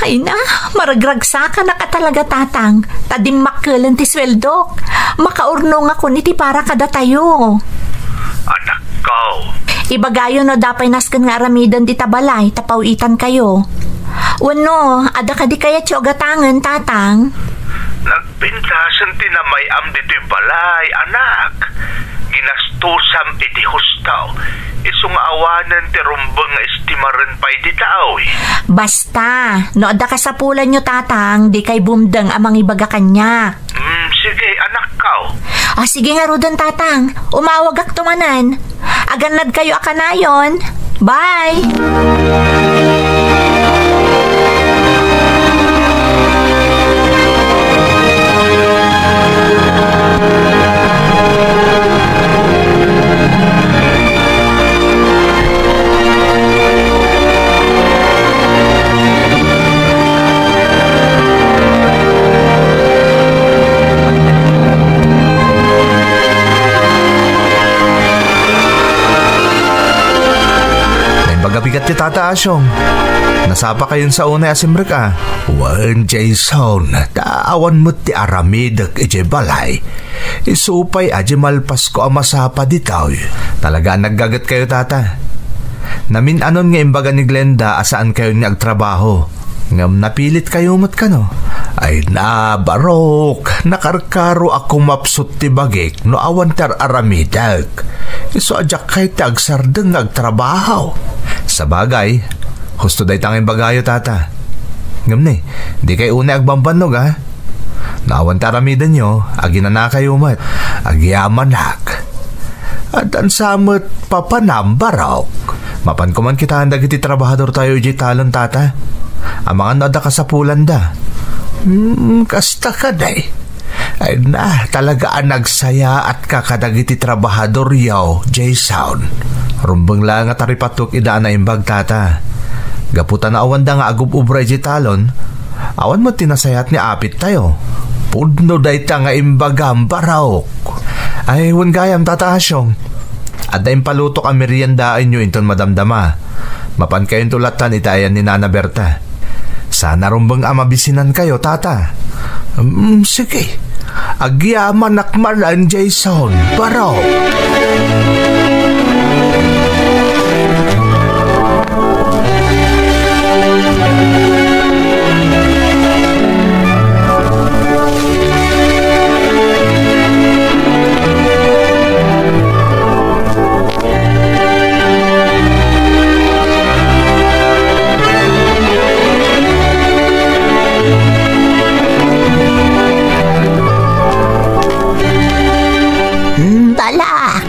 Ay na, maragragsa ka na ka talaga, tatang. Tadim makkelan ti sweldo. Makaurnong ako niti para kada tayo. Anak ko. Ibagayo no dapay nasken nga aramidan di tabalay, tapawitan kayo. Wano, ada ka di kaya tiyagatangan, tatang? Nagpintasan tinamay am dito'y balay, anak. Ginastusam iti hustaw. Isung awanan ti rumbang nga estimaran pa'y di tao. Basta, no ada ka sa pulan nyo, tatang, di kay bumdang amang ibaga kanya. Sige, anak ko. Sige nga rudan, tatang. Umawag ak tumanan. Aganad kayo akanayon. Bye! Bigat ti Tata Asyong. Nasapa kayon sa una asimrek Wan Jason, taawan mo ti aramidak ije balay. Isupay aje malpas ko ang masapa ditaw. Talaga naggagat kayo, tata. Namin anon nga imbaga ni Glenda asaan kayo ni agtrabaho. Ngam napilit kayo mat kano. Ay na, barok. Nakarkaro ako mapsut ti bagik no awan tar aramidak. Iso ajak kay tagsardeng agtrabaho. Sa bagay, husto day tanging bagayo, tata. Ngam ni, di kay una agbambanog Nawan taramidan nyo, agina na kayo mat. Agyamanak. At ang samot papanambarok. Mapan ko man kita handag iti trabahador tayo iti talon, tata. Ang mga nada ka sa pulanda. Kasta ka day. Ay na, talaga ang nagsaya at kakadag iti trabahador yaw, Jason. Rumbang lang at aripatok idaan na imbag, tata. Gaputan na awan da nga agub-ubra iti talon. Awan mo tinasayat ni apit tayo. Pudno day ta nga imbagam baraok. Ay, wan gayam, Tata Asyong. At da impalutok ang meriendaan nyo inton madamdama. Mapan kayong tulatan itayan ni Nana Berta. Sana rumbang amabisinan kayo, tata. Sige. Agyaman nakmalan, Jason. Baraok.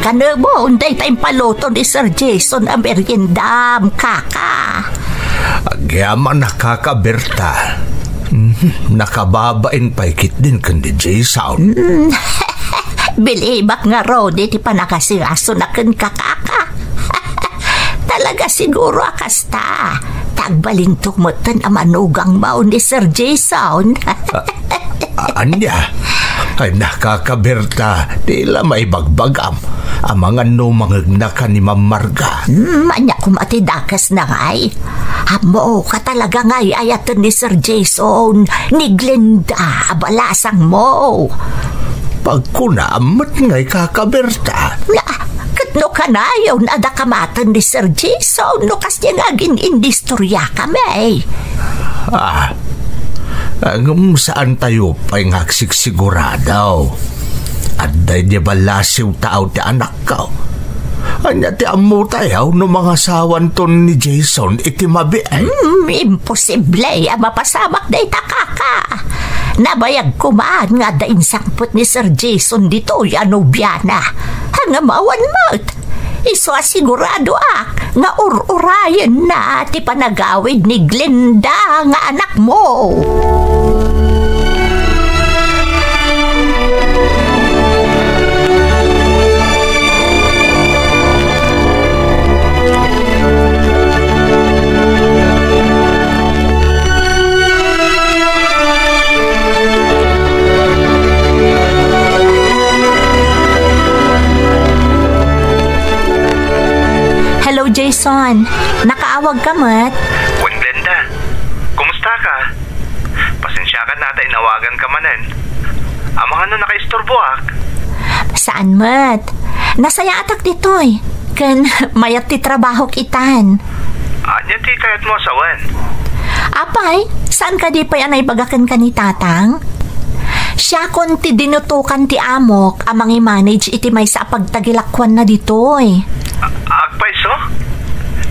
Kanebo, unday tayong paluto ni Sir Jason ang meriendam, kaka. Agyaman nakakaberta. Nakababain paikit din kandi Jason. Bilibak nga Rodi, ti pa nakasiraso na kan kakaka. Talaga siguro akasta. Tagbaling tumutan ang manugang maun ni Sir Jason. Anya? Ay nakakaberta, tila may bagbagam. Ang mga numangag na ka ni Ma'am Marga. Anya kumatidakas na ngay. Hamo ka talaga ngay ayatan ni Sir Jason, ni Glenda, abalasang mo. Pagkunamot ngay kakaberta. Katno ka na yun, adakamatan ni Sir Jason, nukas niya ngagin indistorya kami. Saan tayo pa'y ngagsigsiguradaw? At day niya balasiw tao ti anak ka. Anya ti amu tayaw no mga sawan ton ni Jason iti mabiay. Imposible mapasamak day takaka. Nabayag kumaan nga daing sangpot ni Sir Jason dito yanubyana. Hangamawan mo't. Iso asigurado nga ur-urayan na ti panagawid ni Glenda nga anak mo. Hello, Jason. Nakaawag ka, mat? Wan Glenda, kumusta nata inawagan ka manen. Amang ano nakaisturbuak? Saan mat? Nasaya atak ditoy. Kan mayat ti trabaho kitan. Anya ti kayat mo asawan? Apay, saan ka di pa'y anay bagakan ka ni tatang? Siya kon ti dinutukan ti amok amang i-manage iti may sa pagtagilakwan na ditoy. Agpay so?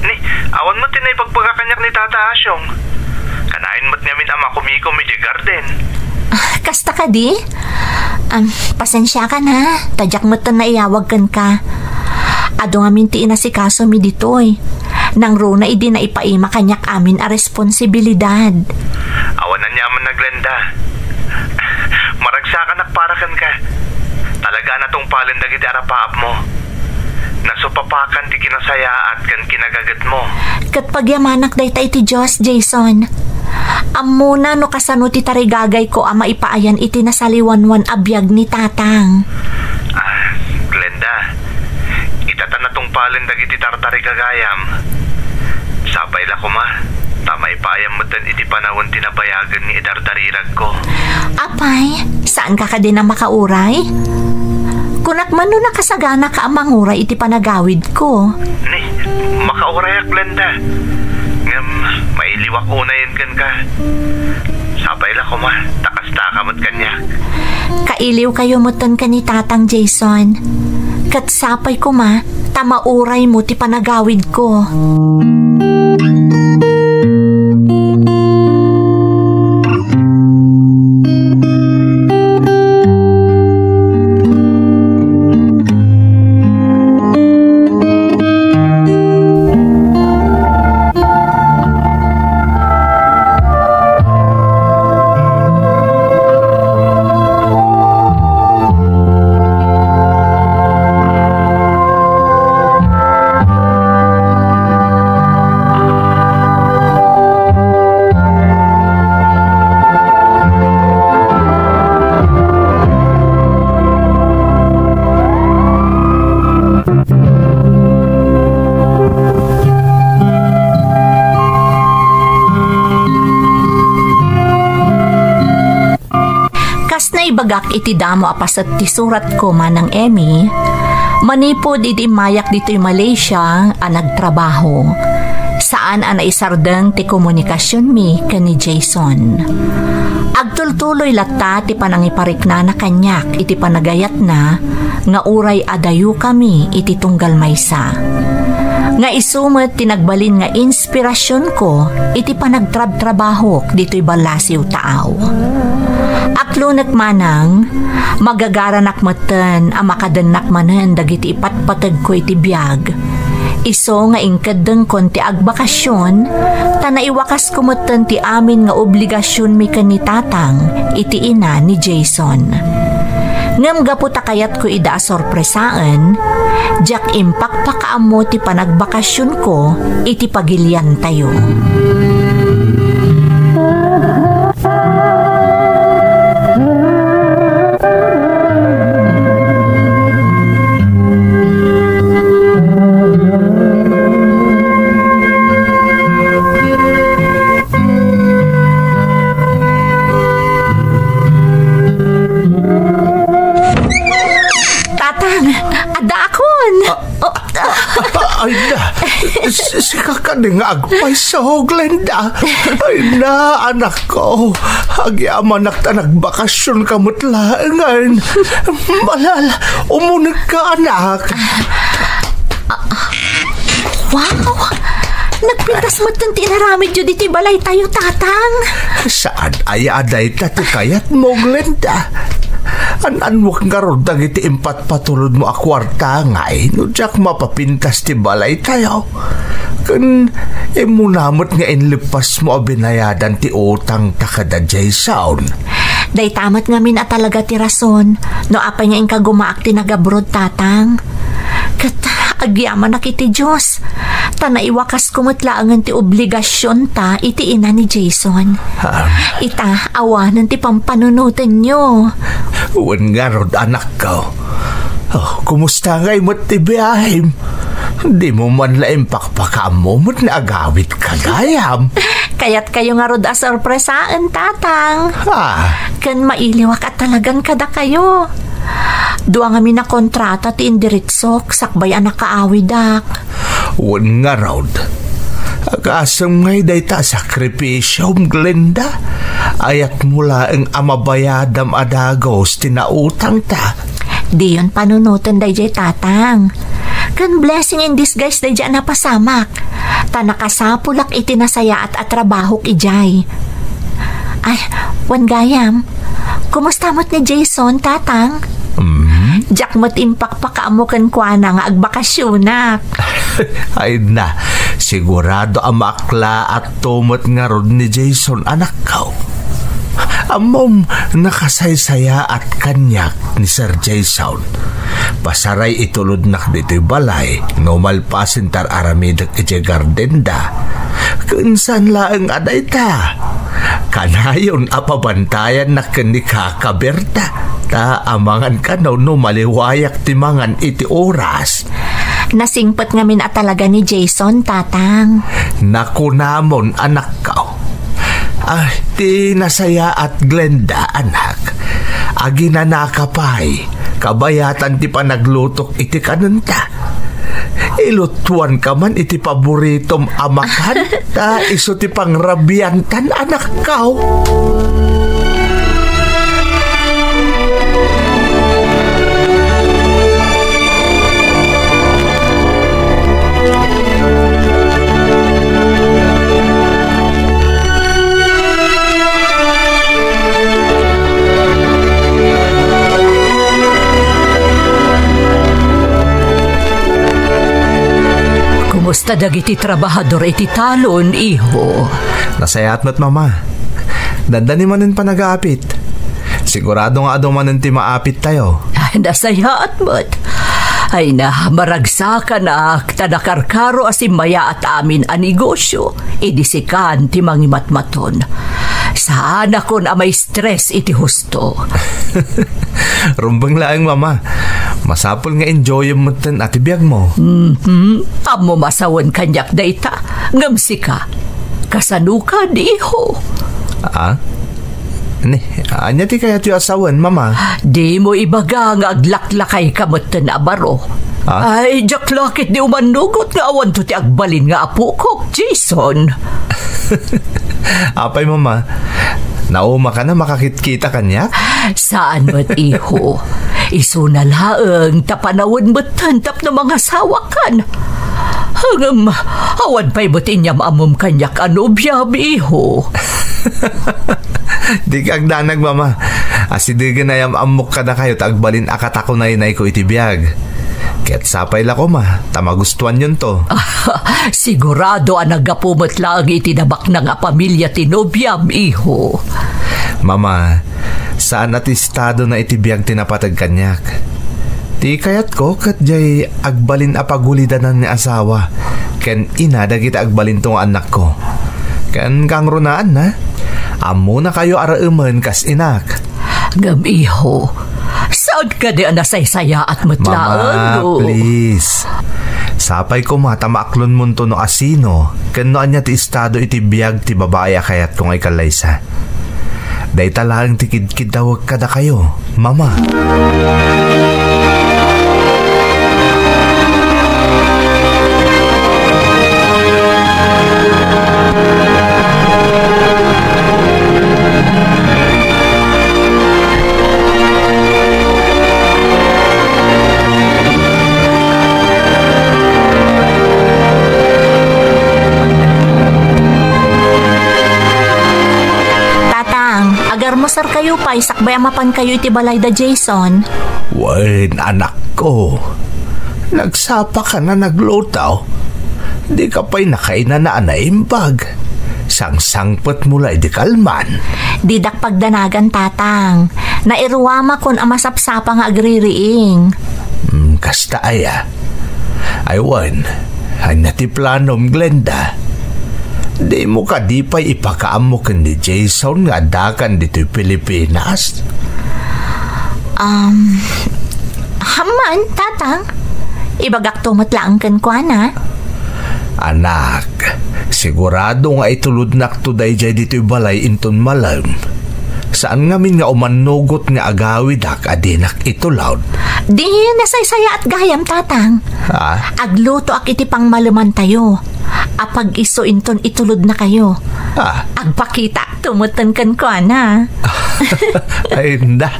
Ni, awan mo tinay pagpagakanyak ni Tata Asyong. Kanain mo't ngamin ama kumikom di garden. Kasta ka di? Pasensya ka na. Tadyak mo na iawag kan ka. Ado nga minti na si kaso mi ditoy. Nang runa idi na ipaima kanyak amin a responsibilidad. Awan na niyaman naglenda. Maragsakan nakparakan ka. Talaga na tong palindag iti arapaap mo. Nasupapakan ti kinasaya at kan kinagagat mo. Kat pagyamanak day tayo ti Diyos, Jason. Amuna no kasano ti tarigagay ko ama ipaayan iti nasaliwanwan abiyag ni tatang. Glenda, itatan na tong palindag iti tartarigagayam. Sabay la ko ma. Tama ipayam mo tan iti panahon tinabayagan ni idardarirag ko. Apay, saan ka din na makauray? Kunak man no nakasagana ka amang uray iti panagawid ko. Ni, makaurayak Glenda. Ngam, mailiwak unayin kan ka. Sabay la ko ma, takas-taka mo't kanya. Kailiw kayo mutan ka ni tatang Jason. Katsapay ko ma, tamauray mo ti panagawid ko. Ibagak iti damo apasat ti surat ko manang Emmy, manipod iti mayak dito'y Malaysia a nagtrabaho. Saan a naisardeng ti komunikasyon mi kani Jason. Agtultuloy latta ti panangiparikna na kanyak iti panagayat na nga uray adayo kami iti tunggal maysa. Nga isumet tinagbalin nga inspirasyon ko iti panagtrab-trabahok dito'y balasiw taaw. Aklunak manang, magagaranak matan ang makadanak manan dagiti ipatpatag ko iti biyag. Iso nga ingkadeng konti agbakasyon, tanaiwakas kumatan ti amin nga obligasyon mi kanitatang iti ina ni Jason. Ngam gaputa kayat ko ida sorpresaan, jak impakpakaamo ti panagbakasyon ko iti pagilian tayo. Ay na, sika ka nga agpay sa Glenda. Ay na, anak ko. Agyaman nagbakasyon ka mutlaangan. Malal, umunag ka, anak. Wow! Nagpintas mo itong tinaramid yun dito balay tayo, tatang. Saan ay aday tatikayat mo, Glenda? Anwak nga ron dagiti impat patulod mo akwarta ngay no jak mapapintas ti balay tayo. Kan imunamot nga inlipas mo abinayadan ti utang takada Jason. Day tamat ngamin at talaga ti rason no apay nga ingka gumaak ti nagabrod tatang. Kat agyaman na kiti Diyos. Tanaiwakas kumutlaangan ti obligasyon ta iti ina ni Jason. Ita awanan ti pampanunutan nyo. Uwan nga rod anak ko. Kumusta ngay mo't ti biyahim? Di mo man laim pakpakam mo mo't naagawit kagayam. Kayat kayo nga rod a sorpresaan, tatang. Kan mailiwak at talagang kada kayo. Dua nga na kontrata ti indiritsok, sakbay anak kaawidak. Wan nga raud. Agasang ngay day ta sakripisyom, Glenda. Ayak mula ang amabayadam adagos tinautang ta. Di yun panunutan day jay tatang. Kan blessing in disguise day jay napasamak. Ta nakasapulak itinasaya at atrabahok ijay. Ay, wan gayam. Kumusta mo't ni Jason, tatang? Jack mo't impakpakaamo kan kwa na nga agbakasyonak. Ay na, sigurado amakla at tumot nga rod ni Jason anak ko. Amom nakasaysaya at kanyak ni Sir Jason. Pasaray itulod nak dito'y balay, numalpasin tar aramidak iti gardenda. Kunsan laang aday ta? Kanayon apabantayan na kanikakaberta. Ta amangan ka no maliwayak timangan iti oras. Nasingpot ngamin at talaga ni Jason, tatang. Nakunamon anak ka. Ti nasaya at Glenda anak. Agi na nakapay. Kabayatan ti panaglutok iti kanunta. Ilutuan ka man iti paboritom amakan. Ta iso ti pangrabiantan anak ka. Kumusta dagiti trabahador iti talon, iho? Nasayat mo't mama. Dandani manin pa nag-aapit. Sigurado nga ado manin ti maapit tayo. Nasayat mo't. Ay na, maragsa na tadakarkaro asimaya at amin a negosyo. Idisikan ti mangimatmaton. Saan ako na may stress iti husto. Rumbang laang mama. Masapol nga enjoy mo ten ati biyag mo. Amo masawan kanyak dayta. Ngamsi ka. Kasanuka diho. Anya ti kaya ti asawan, mama? Di mo ibaga nga aglaklakay kamot na baro. Ay, jaklakit di umanugot nga awan to ti agbalin nga apukok, Jason. Apay, mama. Nauma ka na makakit-kita kanya? Saan mo't iho? Iso na laang tapanawon mo't tantap na mga sawakan. Hanggang awan pa'y mo't inyam amom kanyak anubiyab, iho. Di kag danag, mama. Asidigan na yam amok ka na kayo tagbalin akatako na inay ko itibiyag. Kaya't sapay lako ma, tamagustuhan yun to. Sigurado ang nagapumot lang itinabak ng pamilya tinobyam, iho. Mama, saan atistado na itibiyag tinapatag kanyak? Di kayat ko kat jay agbalin apagulidanan ni asawa. Ken ina dagita agbalin tong anak ko. Ken kang runaan na. Amo na kayo arauman kas inak. Ngam, iho. Saan ka di nasaysaya at matlaan? Mama, please. Sapay ko matamaaklon mo to no asino. Kano anya ti estado iti biyag ti babaya kayat kung ay kalaysa. Day talagang tikid-kid daw kada kayo, mama. Masar kayo pa, isakbay amapan kayo iti balay da Jason. Wen, anak ko. Nagsapa ka na naglutaw. Di ka pa'y nakainan na anaimbag. Sang-sangpot mula iti kalman. Didak pagdanagan, tatang. Nairuwama kon amasapsapa nga agririing. Kasta aya. Ay wen, hanya ti planom, Glenda. Di mo ka di pa ipakaamo ka ni Jason nga dakan dito'y Pilipinas? Haman, tatang. Ibagak tumot lang kan kwa na. Anak, Sigurado nga itulod na today jay dito'y balay inton malam. Saan ngamin nga umanugot nga agawid adinak itulaw? Di nasaysaya at gayam, tatang. Agluto ak iti pang maluman tayo. Apag iso inton itulod na kayo. Agpakita tumutan kan ko, ana. Ay, na.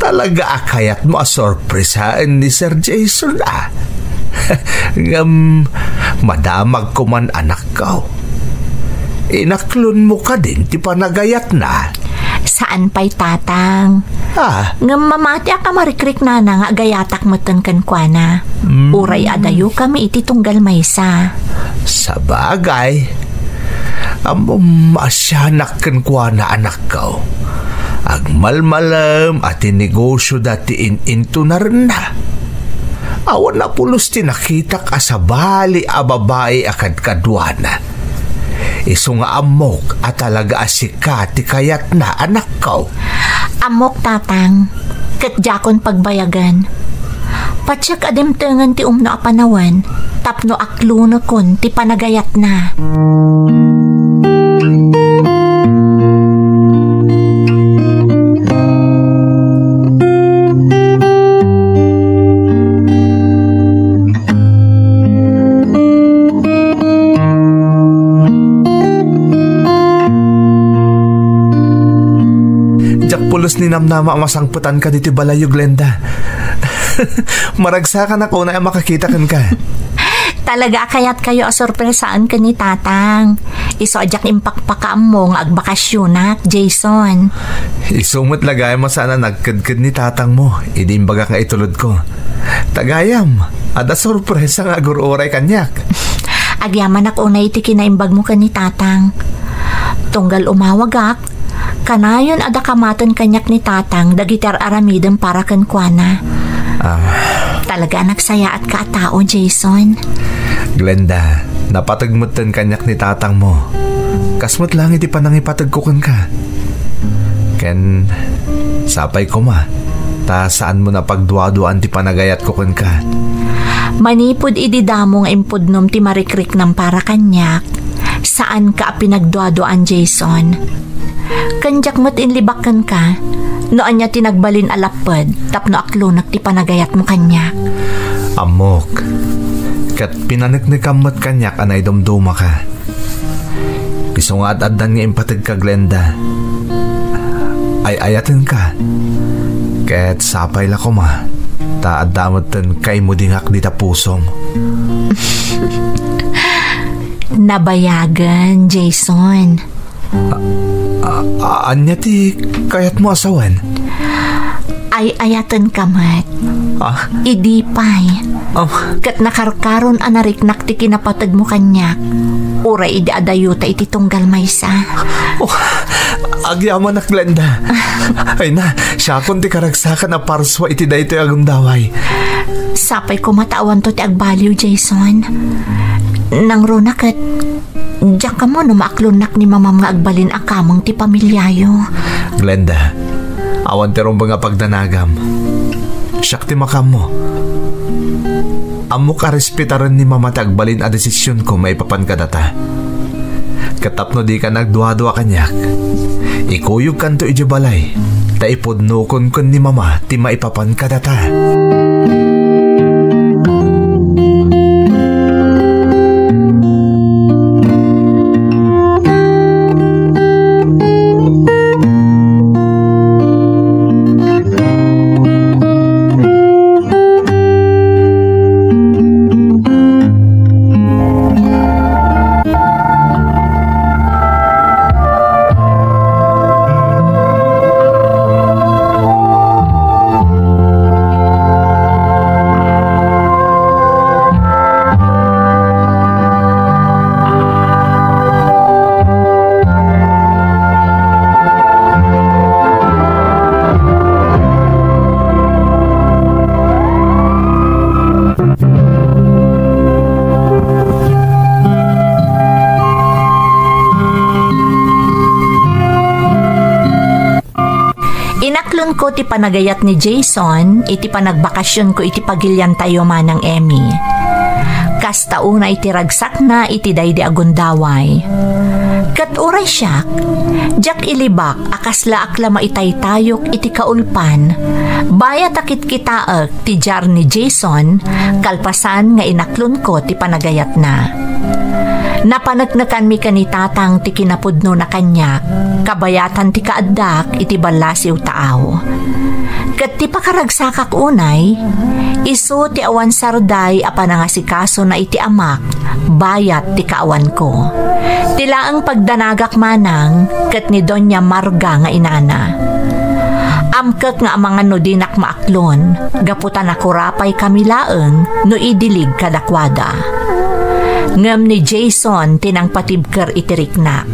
Talaga akayat mo asorpresaan ni Sir Jason, madamag ko man anak ka. Inaklon mo ka din, ti panagayat na. Saan pa'y tatang? Nga mamati ka marikrik na nga agayatak matan kan kwa na. Uray adayo kami iti tunggal maysa. Sa bagay, masyanak kan kwa na anak ka. Agmalmalam at negosyo dati into na rin na. Awan na pulos tinakitak asabali a babae akad kadwana. Iso nga amok at talaga asikati kayat na anak ko. Amok, tatang. Katjakon pagbayagan. Patsyak adimtengan ti umno apanawan. Tapno aklo na kon ti panagayat na. Pulos ni namnama masangputan ka dito balayo, Glenda. Maragsa ka na ko na makakita kan ka. Talaga kayat kayo asorpresaan ka ni tatang. Iso ajak impakpakaam mo nga agbakasyonak, Jason. Isumot lagay mo sana nagkadkad ni tatang mo. Idimbaga nga itulod ko. Tagayam, ada sorpresa nga aguroray kanyak. Agyaman ako na iti kinaimbag mo ka ni tatang. Tunggal umawagak. Kanayon ada kamatan kanyak ni tatang dagitar aramidem para kan kuana. Talaga nagsaya at katao, Jason. Glenda, napatagmutan kanyak ni tatang mo. Kasmat lang iti panangipatag ko ka. Ken, sapay ko ma. Ta saan mo na pagduaduan ti panagayat ko ka. Manipod ididamo nga impudnom ti marikrik ng para kanyak. Saan ka pinagduaduan, Jason? Kanjak mo't inlibakan ka, noon niya tinagbalin alapad, tapno aklunak ti panagayat mo kanya. Amok, kat pinanagnikam mo't kanyak anay dumduma ka. Gusto nga at-adan nga impatag ka, Glenda. Ay ayatin ka. Kat sapay la ko ma, taaddamotan kay mo dingak di ta pusong. Nabayagan, Jason. Anya ti kayat mo asawan? Ay ayatan kamat. Idipay. Kat nakarkaron anariknak ti kinapatag mo kanyak. Uray idi adayuta iti tunggal maysa. Agyaman na, Glenda. Ay na, siya kon ti karagsakan na parswa iti dayto agundaway. Sapay ko matawan to ti agbaliw, Jason. Nang runakat diyak ka mo numaaklunak ni mamam nga agbalin akamang ti pamilyayo. Glenda, awan terong ba nga pagdanagam. Siyak ti makam mo. Amo ka respetaran ni mama ti agbalin a desisyon ko maipapan ka data. Katapno di ka nagduwa-duwa kanyak. Ikuyog kanto ijabalay. Taipodnukon kon ni mama ti maipapan ka data. Inaklon ko ti panagayat ni Jason, iti panagbakasyon ko iti pagilyan tayo manang Emmy. Kasta una iti ragsak na iti daydi agundaway. Kat uray siyak, jak ilibak akasla akla maitaytayok iti kaulpan. Bayat akit kitaak ti jar ni Jason, kalpasan nga inaklon ko ti panagayat na. Napanagnakan mi kanitatang ti kinapudno na kanyak, kabayatan ti kaaddak iti balasiw taaw. Kat ti pakaragsakak unay, iso ti awan sarday apanangasikaso na iti amak, bayat ti kaawan ko. Tilaang pagdanagak manang, kat ni Doña Marga nga inana. Amkak nga mga no dinak maaklon, gaputan akurapay kamilaeng no idilig kadakwada. Ngam ni Jason tinang patibker itiriknak.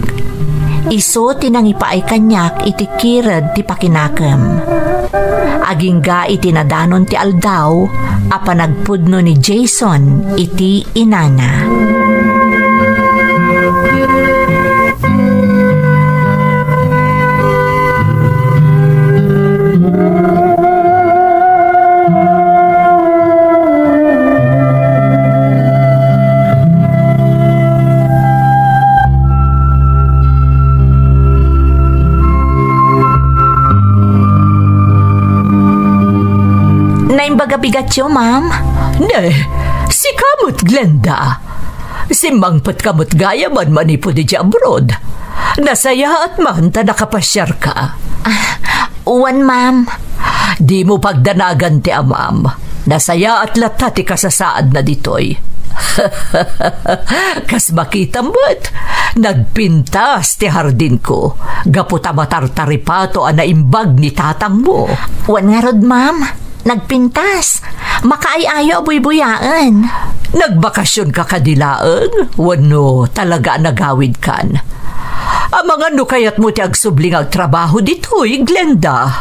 Iso tinang ipaay kanyak iti kirad ti pakinakam. Agingga iti nadanon ti aldaw, apanagpudno ni Jason iti inana. Bagabigatyo, ma'am? Ne, si kamot Glenda. Si mangpat kamot gaya man manipo di abroad. Nasaya at man ta nakapasyar ka. Uwan, ma'am. Di mo pagdanagan ti amam. Nasaya at latati kasasaad na ditoy. Kas makita mo't nagpintas ti hardin ko. Gaputa matartaripato anaimbag ni tatang mo. Uwan nga rod, ma'am. Nagpintas. Makaayayo buy-buyaan. Nagbakasyon ka kadilaang? Wano talaga nagawid kan. Amang ano kayat mo ti agsubling agtrabaho dito'y, Glenda?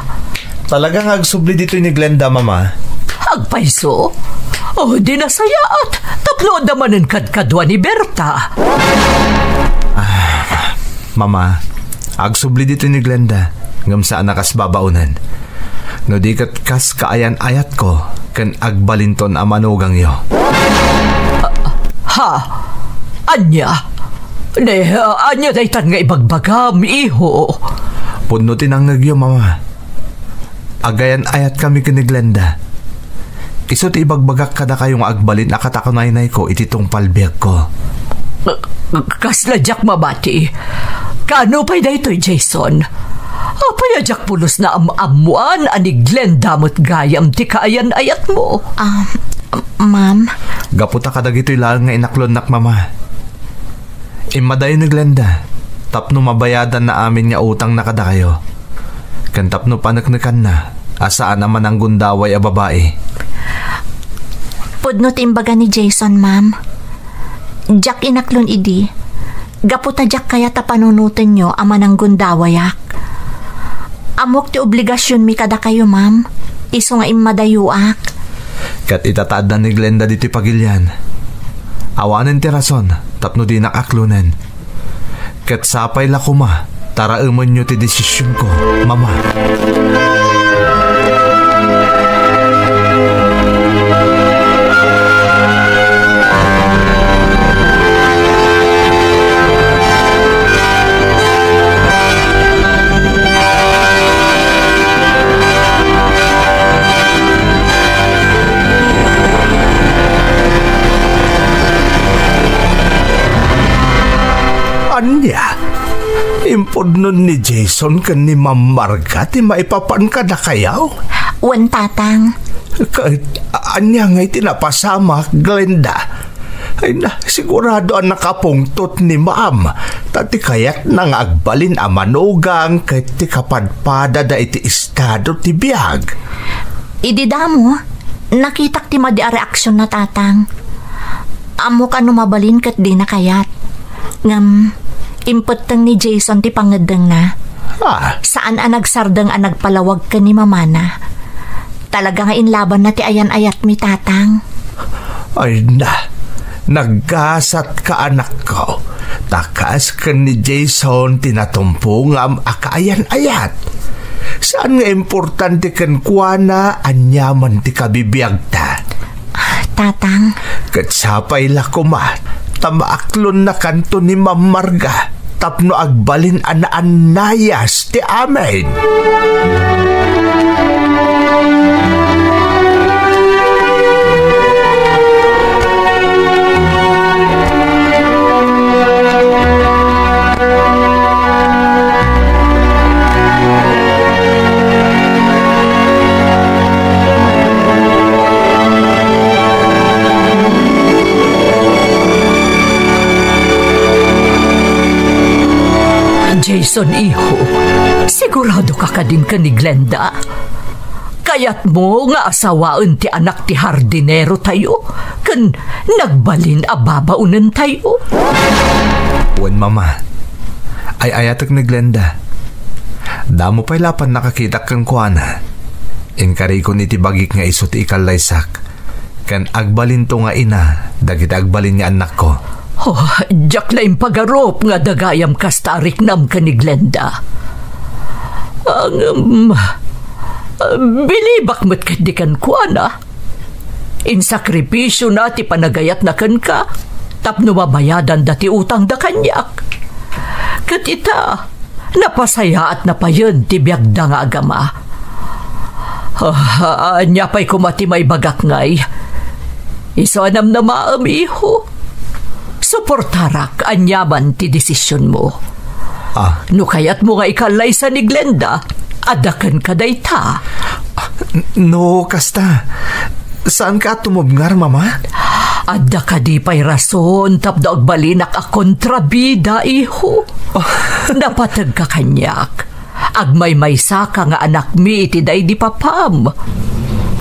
Talagang agsubli dito'y ni Glenda, mama. Agpaiso? Oh, di nasayaat. Tapno damanin kadkadwa ni Berta. Mama, agsubli dito'y ni Glenda. Ngam saan nakas babaunan. No di kat kas kaayan-ayat ko, kan agbalinton a manugang yo. Ha? Anya? Ne, anya daytan nga ibagbagam, iho. Pudno tinangag yo, mama. Agayan-ayat kami kini Glenda. Iso ti ibagbagak kada kayong agbalin akatakunay-nay ko ititong palbiag ko. Kasladyak mabati. Kano pa'y daytoy, Jason? Apayadyak pulos na amuan ani Glenda mo't gayam ti kaayan-ayat mo. Ma'am? Gaputa kadag ito'y lang nga inaklon nak, mama. Imadayo ni Glenda. Tapno mabayadan na amin nga utang na kada kayo. Kan tapno panaknakan na. Asaan naman ang gundaway a babae. Pudno timbaga ni Jason, ma'am. Jack inaklon idi. Gaputa jak kaya tapanunutin nyo ama ng gundawayak. Amok ti obligasyon mi kada kayo, ma'am. Iso nga imadayuak. Kat itataad na ni Glenda dito pagilyan. Awanan ti rason, tapno di nakaklunan. Kat sapay la kuma, taraemon nyo ti desisyon ko, mama. Anya, impod nun ni Jason kan ni Ma'am Marga ti maipapan ka na kayaw? Wan, tatang. Anya nga'y tinapasama, Glenda. Ay na, sigurado ang nakapungtot ni Ma'am. Tati kaya't nang agbalin ang manugang kay ti kapadpada da iti estado ti biyag. Ididamo, nakitak ti madi a reaksyon na, tatang. Amo ka numabalin kat di na kayat. Ngam, imputang ni Jason ti pangadang na. Saan ang nagsardang ang nagpalawag ka ni mamana? Talaga nga inlaban na ti ayan-ayat mi, tatang. Ay na, naggasat ka anak ko. Takas ka ni Jason tinatumpo ngam akaayan-ayat. Saan nga importante kan kuana anyaman ti kabibiyag ta? tatang. Katsapay la ko ma, tamaaklon na kanto ni Ma'am Marga, tapno agbalin anaan nayas ti amin. Jason, iho, sigurado ka din ka ni Glenda. Kaya't mo nga asawaan ti anak ti hardinero tayo, kan nagbalin ababaunan tayo. Wan, mama. Ay ayatak ni Glenda. Damo pa'y lapan nakakita kang kuana. Inkari ko ni tibagik nga iso ti ikalaysak. Kan agbalin to nga ina, dagit agbalin nga anak ko. Oh, jak laing pagarop nga dagayam kastarik nam ka ni Glenda. Ang bilibak mo't kadikan ko na. In sakripisyo na ti panagayat na kan ka, tapno mabayadan dati utang da kanyak. Katita, napasaya at napayon ti biyagda nga agama. Anya pa'y kumati may bagak ngay. Iso anam na maam, iho. Suportarak anyaman ti desisyon mo. No kayat mo nga ikalay sa ni Glenda, adakan ka dayta. No, kasta. Saan ka tumubngar, mama? Adda ka di pa'y rason tapno agbalinak a kontrabida, iho. Napatag ka kanyak. Agmay-maysa ka nga anak mi iti day di papam.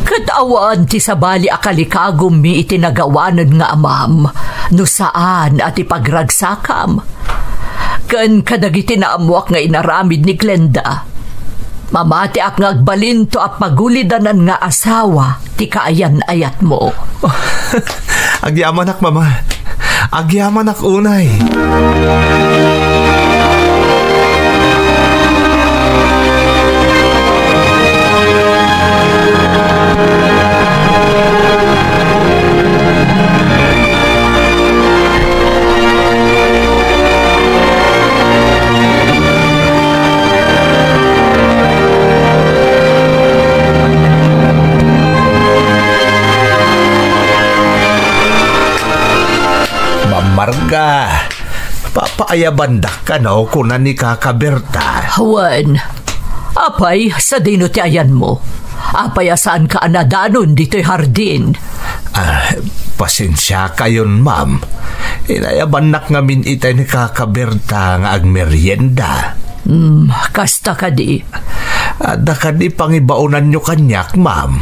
Katawaan ti sabali akalikagom mi itinagawanan nga amam, no saan at ipagragsakam. Kan kadagiti na amuak nga inaramid ni Glenda. Mamati ak nga agbalinto at pagulidanan nga asawa ti kaayan-ayat mo. Agyaman ak, mama. Agyaman ak unay. Marga, papaayabandak ka no kunan ni Kakaberta. Hawan, apay sa dino ti ayan mo. Apay asaan ka anadanon dito'y hardin. Pasensya kayon, ma'am. Inayabanak ngamin itay ni Kakaberta nga agmerienda. Kasta ka di. Ada ka di pangibaunan nyo kanyak, ma'am.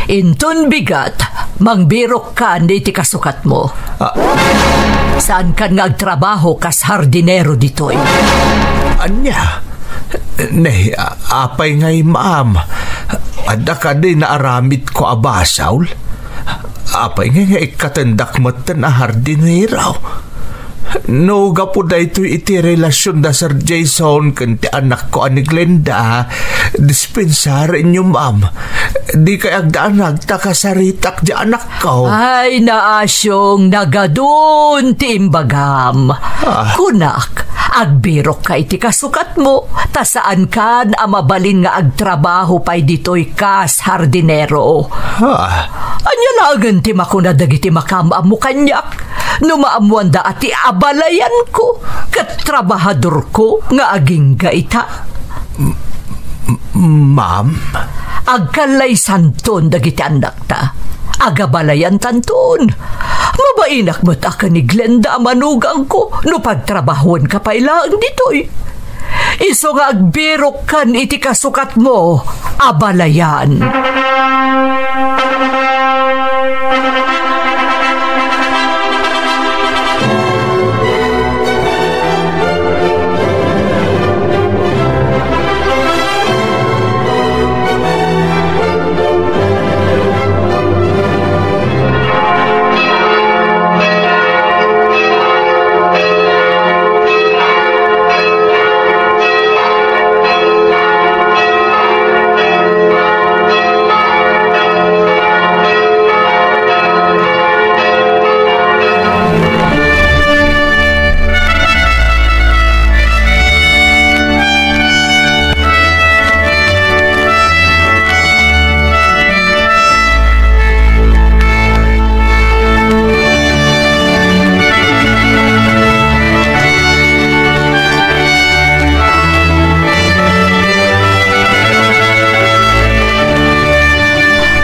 Inton bigat, mangbirok ka di ti kasukat mo. Saan ka nga agtrabaho kas hardinero ditoy? Anya? Nay, apay ngay, ma'am. Ada ka di naaramid ko abasaw? Apay ngay ikatendak matan a hardinero. No, gapo da ito iti relasyon da Sir Jason kanti anak ko ani Glenda. Dispensarin nyo, ma'am. Di kay agdaan nagtakasaritak di anak ko. Ay, naasyong nagadun ti imbagam. Kunak, agbirok ka iti kasukat mo. Ta saan kan amabalin nga agtrabaho pa'y dito'y kas hardinero. Anya lagan ti makuna dagiti makamaam mo kanyak. Numaamuan da ati abalayan ko kat trabahador ko nga aging gaita. Ma'am? Agkalay santon dagiti anak ta. Agabalayan tanton. Mabainak mo't aka ni Glenda manugang ko no pagtrabahon ka pa ilang dito'y. Iso nga agbirok kan iti kasukat mo, abalayan.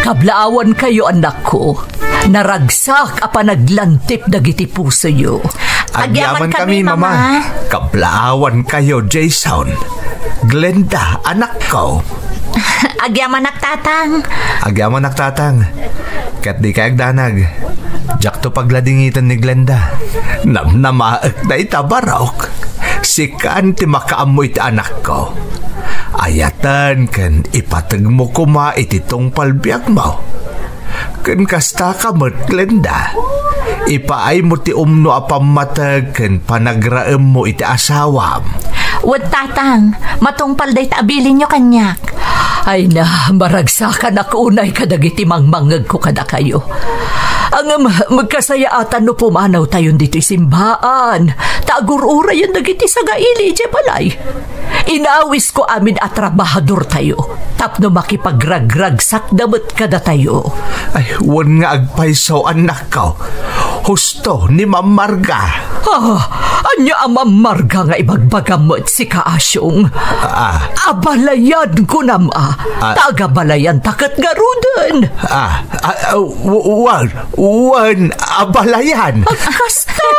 Kablaawan kayo, anak ko. Naragsak apa naglantip dagiti puso yo. Agyaman kami, Mama. Kablaawan kayo, Jason. Glenda, anak ko. Agyaman Tatang. Agyaman Tatang. Kat di kayag danag. Jak to pagladingitan ni Glenda. Namnamaak na itabarok. Sikan ti makaamoy ti anak ko. Ayatan kan ipatag mo kuma ititong palbiag mo. Kan kasta ka mo't Glenda. Ipaay mo ti umno apamatag kan panagraem mo iti asawam. Wad Tatang, matungpal day taabilin nyo kanyak. Ay na, maragsakan ako unay kadagiti mangmangag ko kada kayo. Ang magkasayaatan no pumanaw tayon dito'y simbaan. Tagur-ura yun dagiti sa gaili, je balay. Inawis ko amin at trabahador tayo. Tapno makipagragragsak damot kada tayo. Ay, wan nga agpaisaw anak ko. Husto ni Ma'am Marga. Anya ang Ma'am Marga nga ibagbagamot si Kaasyong. Abalayan ko nama. Tagabalayan takat nga rudan. Wan, abalayan. Kasta.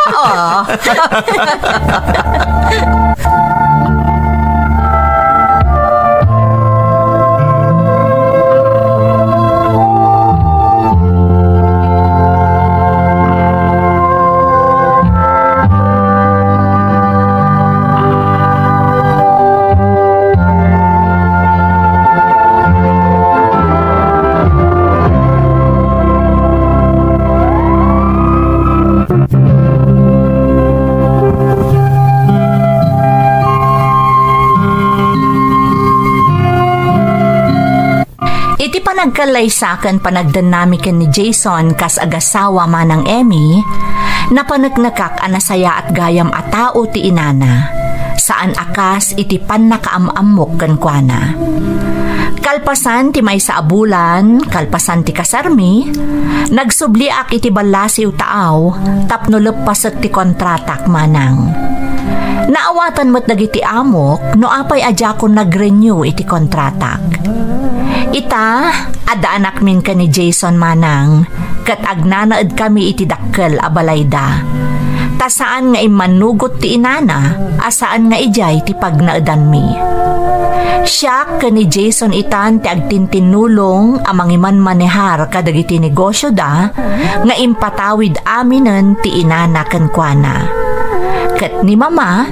Iti panagkalaysakan panagdanamikan ni Jason kas agasawa manang Emmy, napanagnakak anasaya at gayam a tao ti inana, saan akas iti pannakaamamok kankwana. Kalpasan ti may sa abulan, kalpasan ti kasarmi, nagsubliak iti balasiw taaw, tapno lepasat ti kontratak manang. Naawatan mo't dagiti amok, no apay adya ko nag-renew iti kontratak. Ita, ada anak min ka ni Jason manang, kat agnanaad kami iti dakkel abalayda. Ta saan nga imanugot ti inana, asaan nga ijay ti pagnaadan mi. Siya ka ni Jason itan ti agtintinulong amang iman manehar kadagiti negosyo da, nga impatawid aminan ti inana kankwana. Kat ni Mama,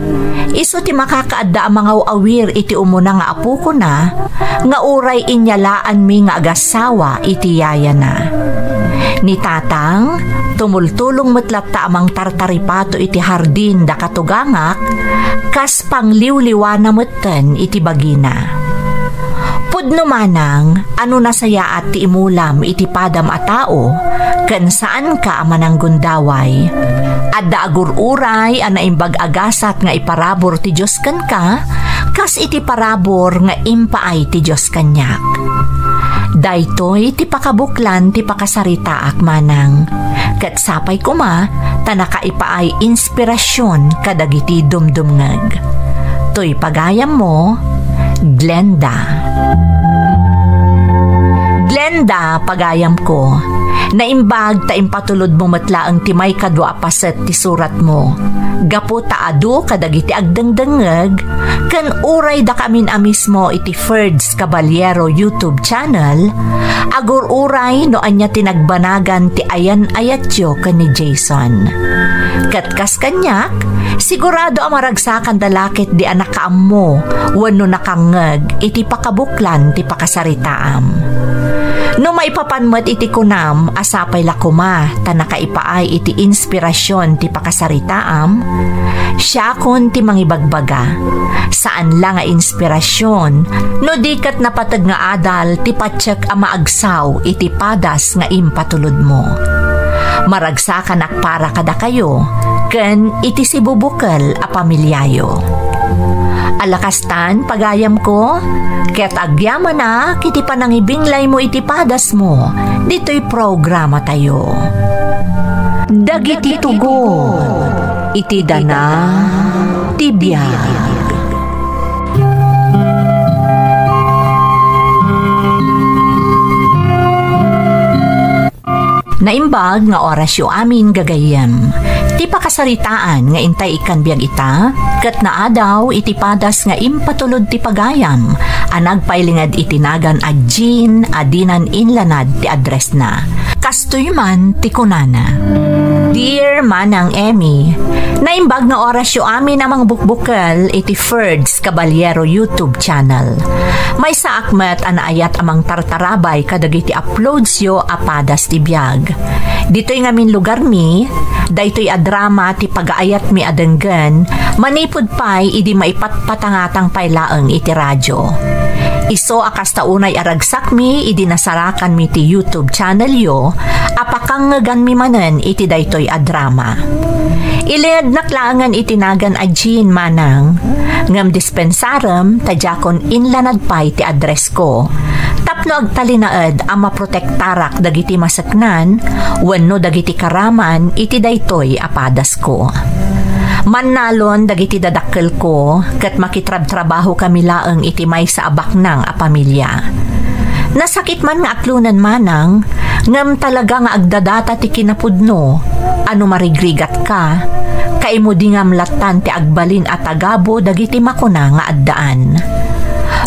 iso ti makakaadda ang mga awir iti umuna nga apo ko na, nga uray inyalaan mi nga agasawa iti yaya na. Ni Tatang, tumultulong matlatta amang tartaripato iti hardin da katugangak, kas pangliwliwa na matan iti bagina. Pudno manang, ano nasaya at ti imulam iti padam a tao, kan saan ka amanang gundaway. Adda agur-uray ana imbag agasat nga iparabor ti Diyos kan ka, kas iti parabor nga impaay ti Diyos kanyak. Daytoy ti pakabuklan ti pakasarita ak manang. Kat sapay kuma, tanaka ipaay inspirasyon kadagiti dumdumngag. Toy pagayam mo, Glenda. Glenda, pagayam ko. Naimbag ta impatulod mo matlaang timay kadwa paset ti surat mo. Gapo taado kadagiti agdangdangag, kan uray da kamin amismo iti Ferds Caballero YouTube channel, agur uray no anya tinagbanagan ti ayan ayatyo kan ni Jason. Katkas kanyak, sigurado amaragsakan dalakit di anak kaammo, wano nakangag iti pakabuklan ti pakasaritaam. No maipapanmat iti kunam, asapay lakuma, tanakaipaay iti inspirasyon ti pakasaritaam, siya kon ti mangibagbaga. Saan lang nga inspirasyon, no dikat napatag nga adal ti patsyak a maagsaw iti padas nga impatulod mo. Maragsakan ak para kada kayo, ken iti sibubukal a pamilyayo. Alakastan, pagayam ko, kaya't agyaman na, kiti panangibinglay mo iti padas mo, dito'y programa tayo. Dagiti tugo, iti dana, tibiyag. Naimbag nga oras yu amin gagayem. Ti pakasaritaan nga intay ikan biag ita, ket naadaw iti padas nga impatulod ti pagayam, anagpailingad itinagan a Jean adinan inlanad ti address na. Kastoy man ti kunana. Dear Manang Emmy, naimbag nga oras yu amin namang bukbukal iti Ferds Caballero YouTube channel. May saakmet anaayat amang tartarabay kadagiti uploads yo apadas ti biag. Dito'y ngamin lugar mi, daytoy a drama ti pagaayat mi adenggan, manipod pay idi maipatpatangatang paylaeng iti radyo. Iso akas taunay aragsak mi idi nasarakan mi ti YouTube channel yo, apakanggan mi manen iti daytoy a drama. Iled naklangan itinagan a Jean Manang, ngam dispensarem tadjakon inlanad pay ti address ko. Tapno agtalinaed ang maprotektarak dagiti masaknan, wenno dagiti karaman iti daytoy apadas ko. Mannalon dagiti dadakkel ko, ket makitrab-trabaho kami laeng iti may sa abaknang a pamilya. Nasakit man nga atlunan Manang, ngam talaga nga agdadata ti kinapudno, ano marigrigat ka, kaimo di ngam latan ti agbalin at agabo dagiti makuna nga addaan.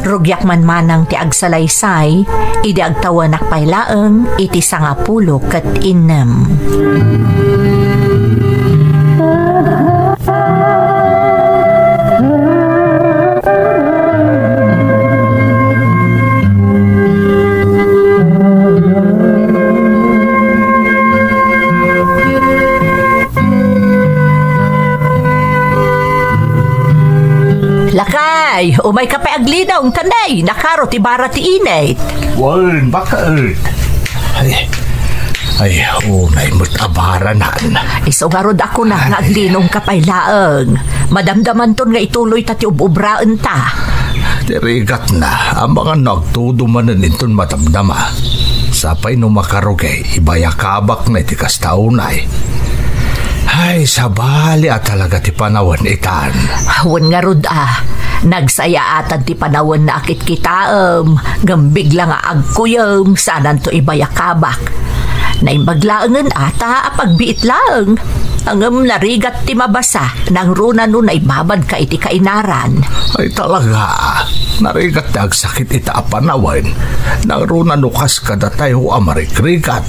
Rugyak man Manang ti agsalaysay, idi agtawanak paylaeng iti 10 ket 6. Lakay, umay ka pa aglinaw ang tanay, nakaro ti bara ti inay. Wan, baka Ay, unay mo't abaranan. Isungarod ako na nga aglinong kapaylaang. Madamdaman ton nga ituloy tati ububraan ta. Tirigat na, ang mga nagtudumanan inton matamdama. Sapay no makarugay, ibayakabak na iti kastaunay. Ay, sabali at talaga ti panawan itan. Wan nga rod nagsaya atan ti panawan na akit kitaam. Gambigla nga agkuyam, sanan to ibayakabak. Naimbaglaangan ata apagbiit lang. Angam narigat ti mabasa nang runa nun ay babad ka iti kainaran. Ay talaga, narigat ti agsakit ita apanawan. Nang runa nukas kada tayo amarikrigat.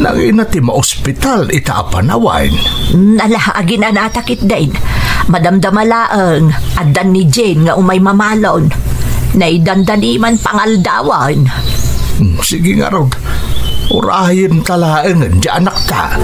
Nang ina ti maospital ita apanawan. Nalahaagin na natakit din. Madamdamalaang adan ni Jane nga umay mamalon. Naidandaniman pangaldawan. Sige nga rod. Urahin talaengan di anak ta.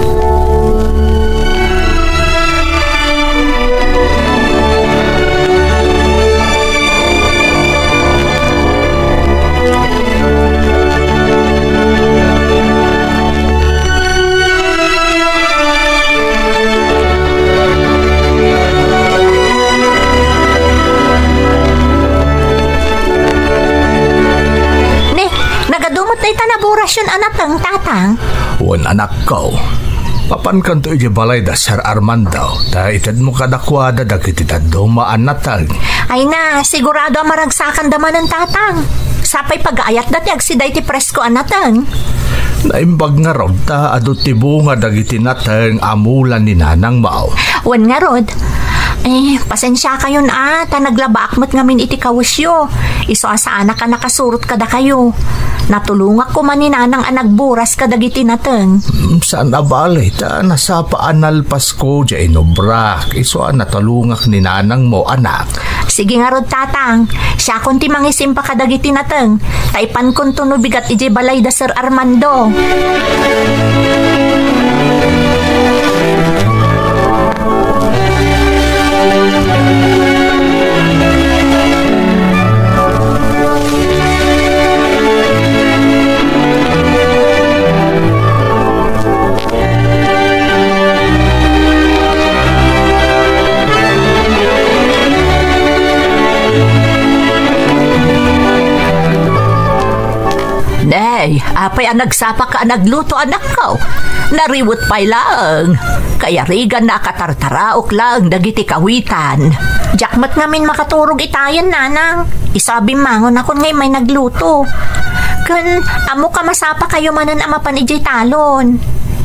Tanaburasyon anak ang tatang. Wan anak ko. Papan kanto iti balay da Sir Armando. Ta itad mo kadakwada dagiti dumaan natag. Ay na, sigurado maragsakan daman ng tatang. Sapay pag-ayat dati agsiday ti presko anatang. Naimbag nga rod ta adot ti bunga dagiti natang amulan ni Nanang Mao. Wan nga rod. Pasensya kayo na ta naglabakmat ngamin iti kawusyo. Iso asa anak ka nakasurot kada kayo. Natulungak ko man ni Nanang anagburas kadagiti nateng. Saan abalay ta nasapa analpas ko dya inobrak. Iso natulungak ni Nanang mo anak. Sige nga rod tatang. Siya konti mangisim pa kadagiti nateng. Taipan kon tunubigat iji balay da Sir Armando. Apay ang nagsapa ka nagluto anak ko. Nariwot pa'y lang. Kaya rigan na katartaraok lang dagiti kawitan. Jakmat ngamin makaturog itayan Nanang. Isabi mangon ako ngay may nagluto. Kan amo ka masapa kayo manan amapan ijay talon.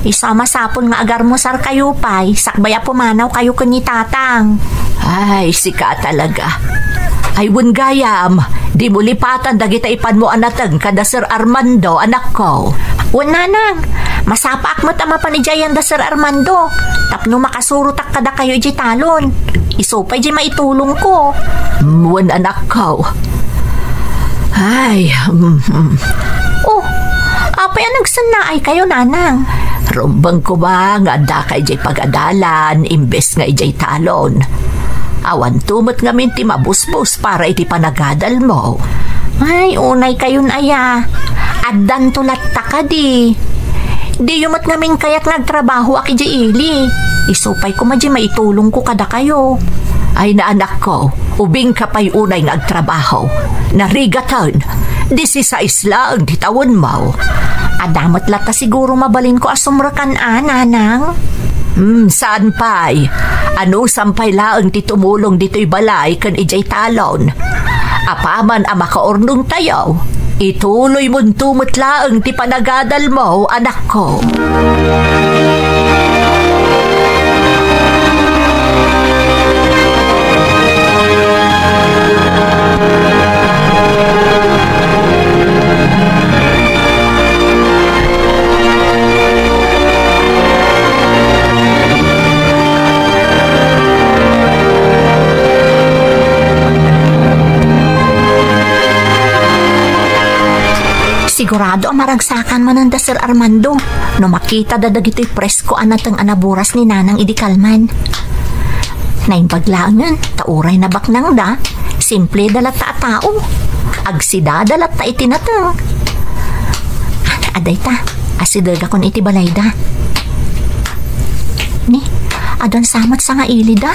Isama sapon nga agar mo sar kayo pay, sakbaya pumanaw kayo kun ni tatang. Ay, sika talaga. Ay, gayam, di mo lipatan dagita ipan mo anatang kada Sir Armando, anak ko. Nanang, masapak mo tama pa ni Jayan da Sir Armando. Tapno makasurutak kada kayo di talon. Isupay di maitulong ko. Anak ko. Ay, Oh, apay nagsanaay kayo, nanang. rumbang ko ba nga da kay jay pagadalan, imbes nga ijay talon. Awan tumot nga minti mabusbus para iti panagadal mo. Ay, unay kayon aya. Addan tulat ta ka di. Di yumat ngamin kaya't nagtrabaho aki di ili. Isupay ko madya maitulong ko kada kayo. Ay na anak ko, ubing ka pa'y unay nga agtrabaho. Narigatan, 16 lang titawon mo. Adamot lata siguro mabalin ko asumrakan nanang. Saan pa'y? Ano sampay laang titumulong dito'y balay kan ijay talon? Apaman ang makaornong tayo, ituloy mong tumot laang ti panagadal mo, anak ko. Sigurado ang maragsakan man ng Sir Armando no makita dadagito'y presko anatang anaburas ni nanang idikalman. Naimbaglangan, tauray na baknang da, simple dalat ta tao, agsida dalat ta itinatang. Aday ta, asidaga kon iti balay da. Ni, adan samat sa nga ili da.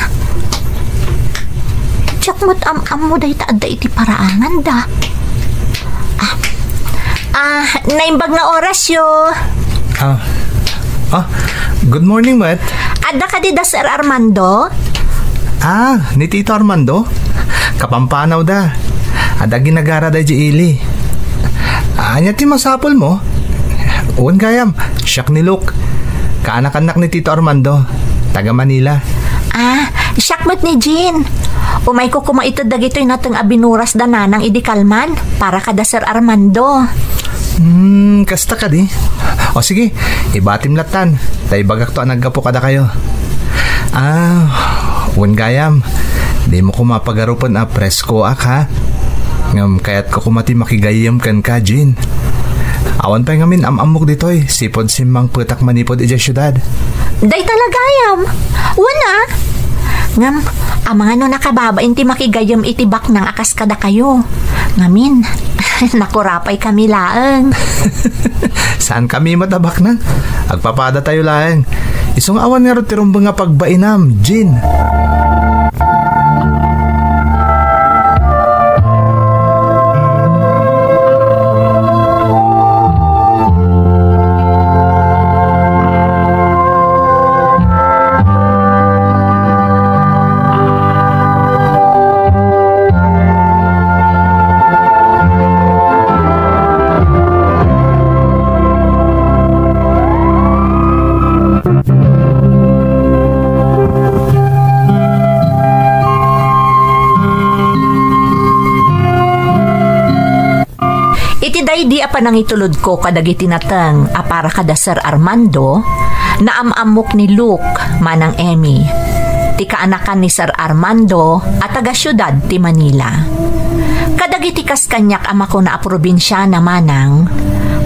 Tiyak mo't am mo day ta adda iti paraangan da. Naimbag na oras yo. Good morning, Matt. Adda ka di da Sir Armando? Ni Tito Armando? Kapampanaw da. Ada ginagara da di ili. Anya ti masapol mo? Uwan gayam, siyak ni Luke. Kaanak-anak ni Tito Armando. Taga Manila. Siakmat ni Jean. Umay ko kumaitod dagito'y natang abinuras da nanang idikalman para kada Sir Armando. Kasta ka di. O sige, ibatim latan. Tay bagak to naggapo kada kayo. Uwan gayam. Di mo ko mapagarupan presko ak ha. Ngam kayat ko kumati makigayam kan ka, Jean. Awan pa ngamin amamok dito'y sipod simang putak manipod ija syudad. Day talagayam. Wana. Ngam, amang ano nakababain ti makigayam itibak ng akas kada kayo. Ngamin, nakurapay kami laang. Saan kami matabak na? Agpapada tayo laang. Isong awan nga ro tirumbang nga pagbainam, Jean. Di apa nang itulod ko kadagiti natang para kada Sir Armando na amamok ni Luke manang Emmy ti kaanakan ni Sir Armando at taga syudad ti Manila. Kadagiti kas kanyak ama ko na probinsya na manang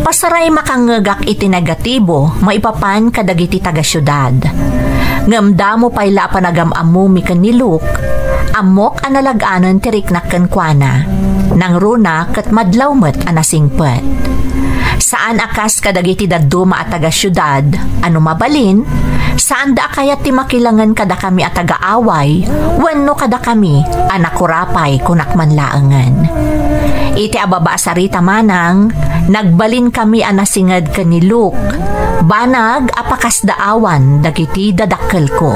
pasaray makangagak iti negatibo maipapan kadagiti taga syudad. Ngamdamo pay la panagamamu mikan ni Luke amok analaganan tiriknak kenkwana nang runa ket madlaw met anasingpet. Saan akas kadagiti dadduma at taga syudad ano mabalin, saan da kayat ti makilangan kada kami at taga away wenno kada kami anakurapay kunak manlaangan. Iti ababa sarita manang nagbalin kami anasingad ken ni Luke banag apakas daawan dagiti dadakkel ko.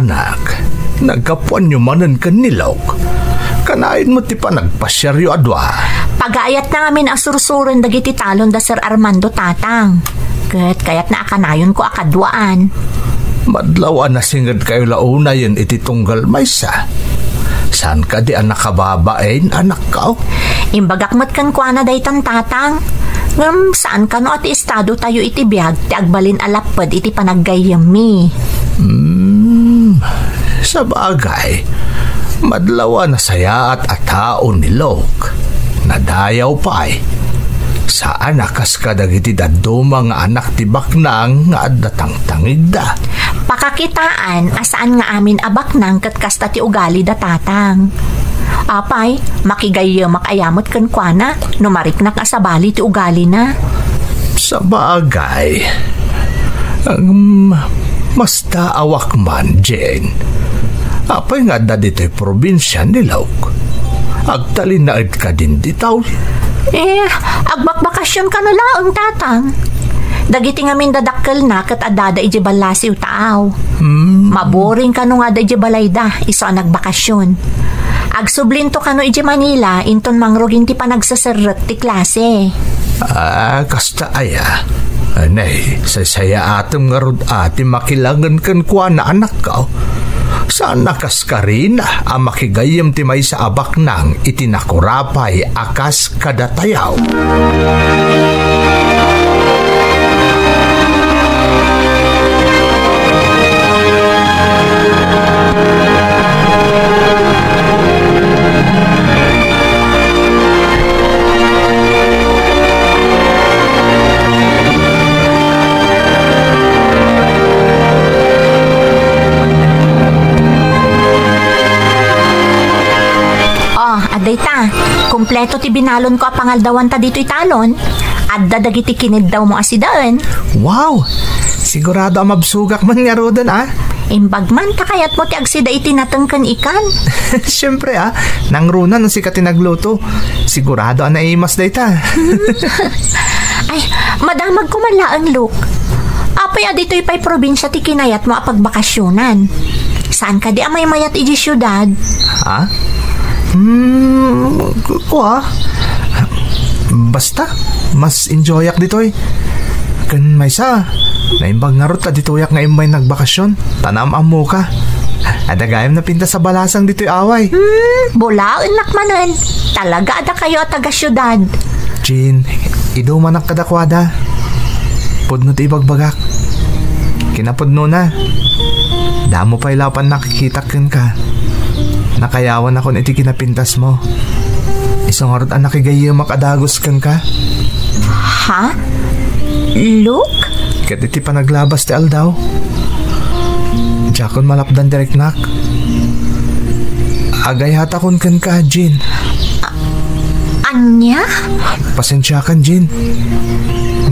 anak, nagkapuan nyo manan ka nilok. Kanain mo ti pa nagpasyeryo adwa. Pagayat na ngamin ang sursuron dagiti talon da Sir Armando tatang. Kayat na akanayon ko akadwaan. Madlawan na singad kayo launa yun iti tunggal maysa. Saan ka di anak kababain, anak ka? Imbagak mat kan kwa na daytan tatang. Saan ka no at estado tayo iti biyag ti agbalin alapad iti panaggayami. Sa bagay, madlawa na saya at atao ni Lok. Nadayaw pa eh. Saan nakas ka dagiti daddo mga anak ti baknang nga adatang tangig da. Pakakitaan asaan nga amin abaknang kat kasta ti ugali da tatang. Apay, makigay makayamot kan kwa numariknak asabali ti ugali na. Sa bagay, mas taawak man, Jane. Apay nga da dito'y probinsya ni Lauk. Agtalinaid ka din ditaw. Agbakbakasyon ka na laang tatang. Dagiti nga min dadakkel na kat adada iji balasi utaaw. Maboring ka no nga da iji balayda iso ang nagbakasyon. Agsublinto ka no iji Manila inton mangrugin ti panagsasarret ti klase. Kasta aya. Anay, saya atong nga rod ati makilangan kan kwa na anak ka. Saan nakas ka rin ang makigayam ti may sa abak nang itinakurapay akas kadatayaw. Dayta, kumpleto ti binalon ko a pangaldawan ta dito'y talon. Adda dagiti kinid daw mo asidaan. Wow! Sigurado ang mabsugak man nga rodan Imbagman ta kayat mo ti agsida itinatengken ikan. Siyempre nangrunan ang sikat tinagluto. Sigurado ang naimas dayta. Ay, madamag ko man laang look. Apay dito'y pa'y probinsya ti kinayat mo a pagbakasyonan. Saan ka di amay mayat iji syudad? Basta, mas enjoyak dito'y. Kan may sa, naimbag nga rot dito'yak nga imay nagbakasyon. Tanam amo ka. Adagayam na pinta sa balasang dito'y away. Bulaon nakmanan. Talaga ada kayo at taga-syudad. Jean, iduman ang kadakwada. Pudno ti ibagbagak. Kinapudno na. Damo pa ilapan nakikitakin ka. Nakayawan ako iti kinapintas mo. Isang orot ang nakigayim makadagos kang ka. Ha? Look? Kat iti pa naglabas ti aldaw. Jakon malapdan direk nak. Agay hatakon kan ka, Jean. Anya? Pasensya kan, Jean.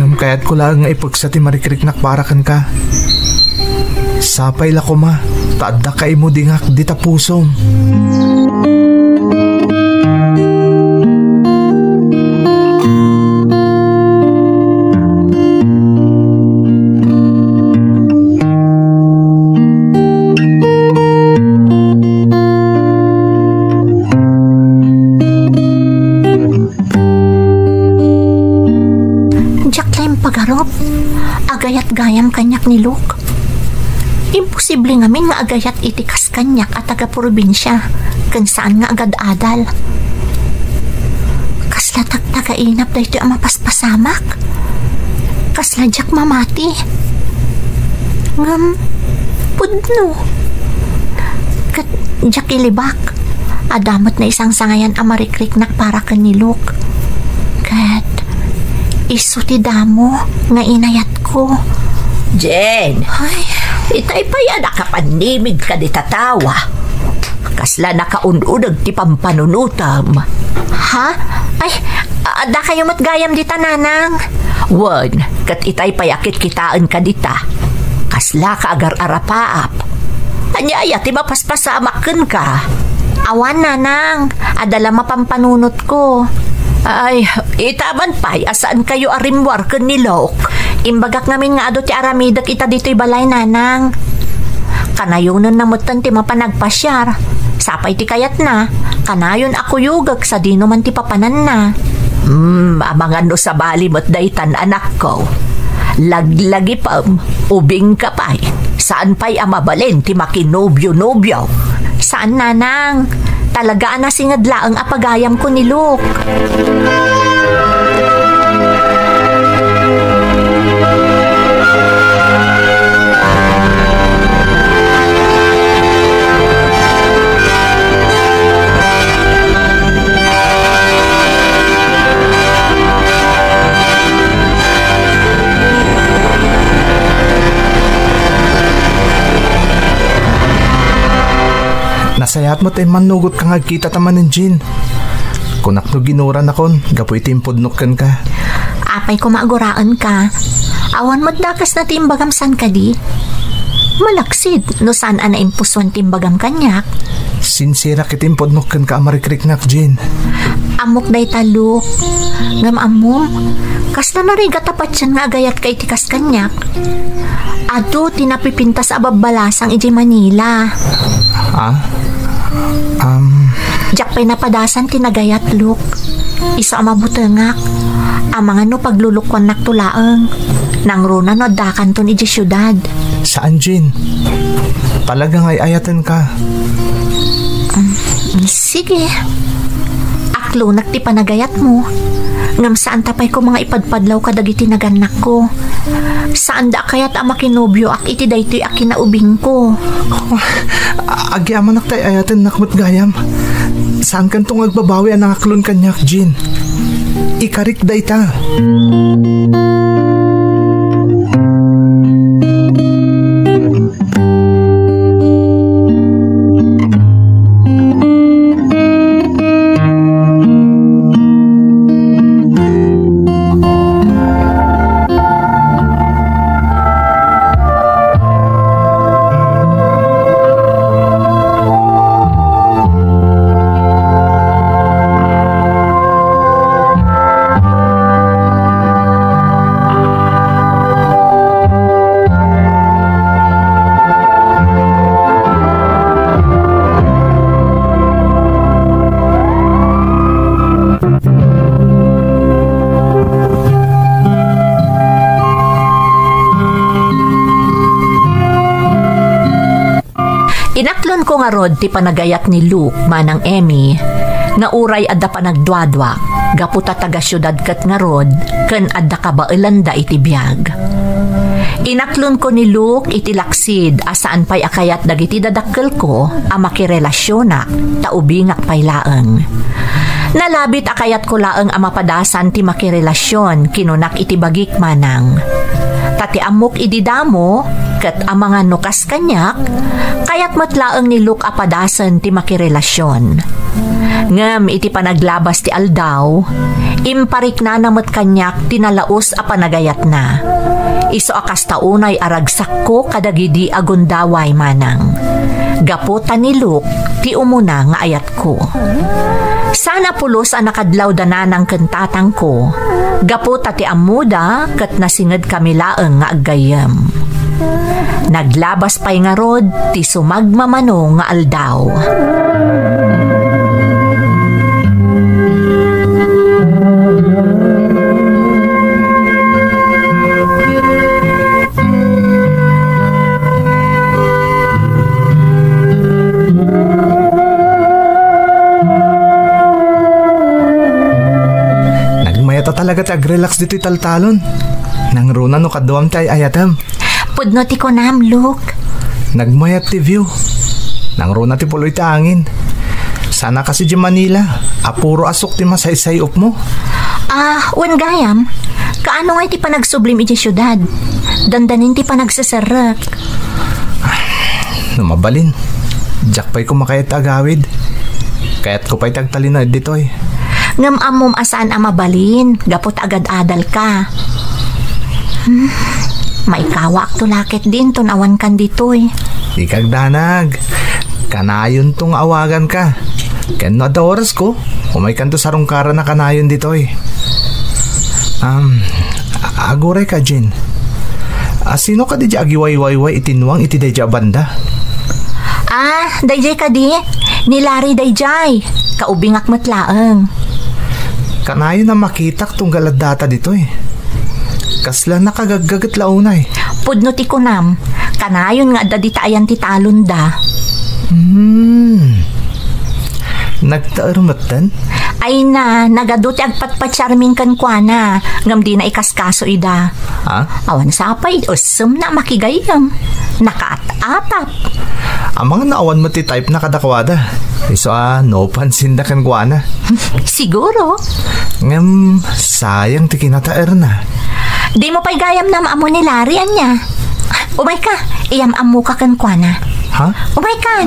Ngam kayat ko lang nga ipagsa ti marikriknak para kan ka. Sapay la ko ma. Taadda kay mo dingak di tapusom. Jacqueline pagarop. Agayat gayam kanyak ni Luke. Imposible ngamin nga agayat itikas kanyak at taga-probinsya kan saan nga agad adal. Kasla taga-inap da ito ang mapaspasamak. Kasla jak mamati. Ngam, pudno. Kat jak ilibak. Adamot na isang sangayan ang marikriknak para kanilok. Kat, iso ti damo nga inayat ko. Jen! Ay, itay pa yan nakapanimig ka di tatawa. Kasla nakaununag ti pampanunutam. Ha? Ay, ada kayo matgayam dita, nanang. Wan, kat itay payakit kitaan ka dita. Kasla ka agar arapaap. Anyaya ti mapaspasamaken ka. Awan, nanang. Adala mapampanunot ko. Ay, itaman pa'y asaan kayo arimwar kan nilok. Imbagak namin nga ado ti aramidak ita dito'y balay, nanang. Kanayonon na mutan ti mapanagpasyar. Sapay ti kayat na, kanayon ako yugag sa di naman ti papanan na. Amangan no sa bali mo't daytan anak ko. Laglagi pa, ubing ka pa'y. Saan pa'y amabalin ti makinobyo-nobyo? Saan nanang? Talaga na singadla ang apagayam ko ni Luke. Nasayat mo tayo manugot kang agkita taman ng Jin. Kunak no ginuran akon, gapoy timpodnokan ka. Apay ko maaguraan ka. Awan mo't dakas na timbagamsan ka di. Malaksid no saan na impuswan timbagam kanyak. Sinsira kitimpodnokan ka amarikrik-nak Jin. Amok day taluk. Ngam amom, kasla na rin gatapat siya nga agayat kay tikas kanyak. Ado tinapipintas ababalasang iji Manila. Diyak pa'y napadasan tinagayat, Luke. Isa amabutengak. Amangan no paglulukwan naktulaang. Nang runa no dakan ton iji syudad. Saan, Jin? Talagang ay ayatan ka. Sige. Aklunak ti panagayat mo. Ngam saan tapay ko mga ipadpadlaw kadagiti naganak ko. Saan da kayat ama kinobyo ak iti daytoy ak kinaubing ko. Agyaman ak tay ayatan nakmat gayam. Saan kan tong agbabawi ang aklon kanyak, Jin? Ikarik dayta. Inaklon ko nga rod ti panagayat ni Luke manang Emmy nga uray adda panagdwadwa gaputa taga syudad ket nga rod ken adda kabaelanda iti biag. Inaklon ko ni Luke iti laksid asaan pay akayat dagiti dadakkel ko a makirelasyonak ta ubingak pay laeng. Nalabit akayat ko laeng a mapadasan ti makirelasyon kinunak iti bagik manang. Tati amok ididamo ket amangan nukas kanyak kayat matlaeng ni Luke apadasan ti makirelasyon. Ngem iti panaglabas ti aldaw, imparik na namat kanyak tinalaos a panagayat na. Iso akas taunay aragsak ko kadagidi agundaway manang. Gaputan ni Luke ti umuna nga ayat ko. Sana pulos ang nakadlaw dananang kentatang ko. Gaputa ti amuda ket nasinged kami laeng nga aggayem. Naglabas pay nga rod ti sumagmamano nga aldaw. Talaga tag-relax dito italtalon. Nang runa no kaduam tay ayatam. Pudno ti konam, Luke. Nagmayat ti view. Nang runa ti puloy ti angin. Sana kasi di Manila. Apuro asok ti masaysayop mo. Wan gayam. Kaano nga ti panagsublim iti syudad? Dandanin ti panagsasarak. Numabalin. Diyak pa'y kumakayat agawid. Kaya't ko pa'y tagtalinad dito eh. Ngam amom asaan amabalin, gapot agad adal ka. Maikawak to lakit din ton awan kan ditoy. Ikag danag, kanayon tong awagan ka. Ken no ada oras ko, umay kanto sarong kara na kanayon ditoy. Aguray ka, Jin. Sino ka di agiway-wayway itinwang iti deja banda? Dayjay ka di. Ni Larry dayjay. Kaubingak matlaang. Kanayo na makitak tong galadata dito eh. Kasla nakagagagat launay. Pudno ti kunam. Kanayon nga dadita ayan ti talon da. Nagtaarumatan? Ay na, nagaduti agpatpacharming kan kwa na. Ngam di na ikaskaso ida. Awan sapay, usum na makigayam. Nakaat-apat. Ang mga naawan mo ti type na kadakwada. Iso no pansin na kan kwa na. Siguro. Ngam, sayang ti kinataer na. Di mo pa'y gayam na maamo ni Larry anya. Umay ka, iyam-amu ka kan kwa na. Umay kan.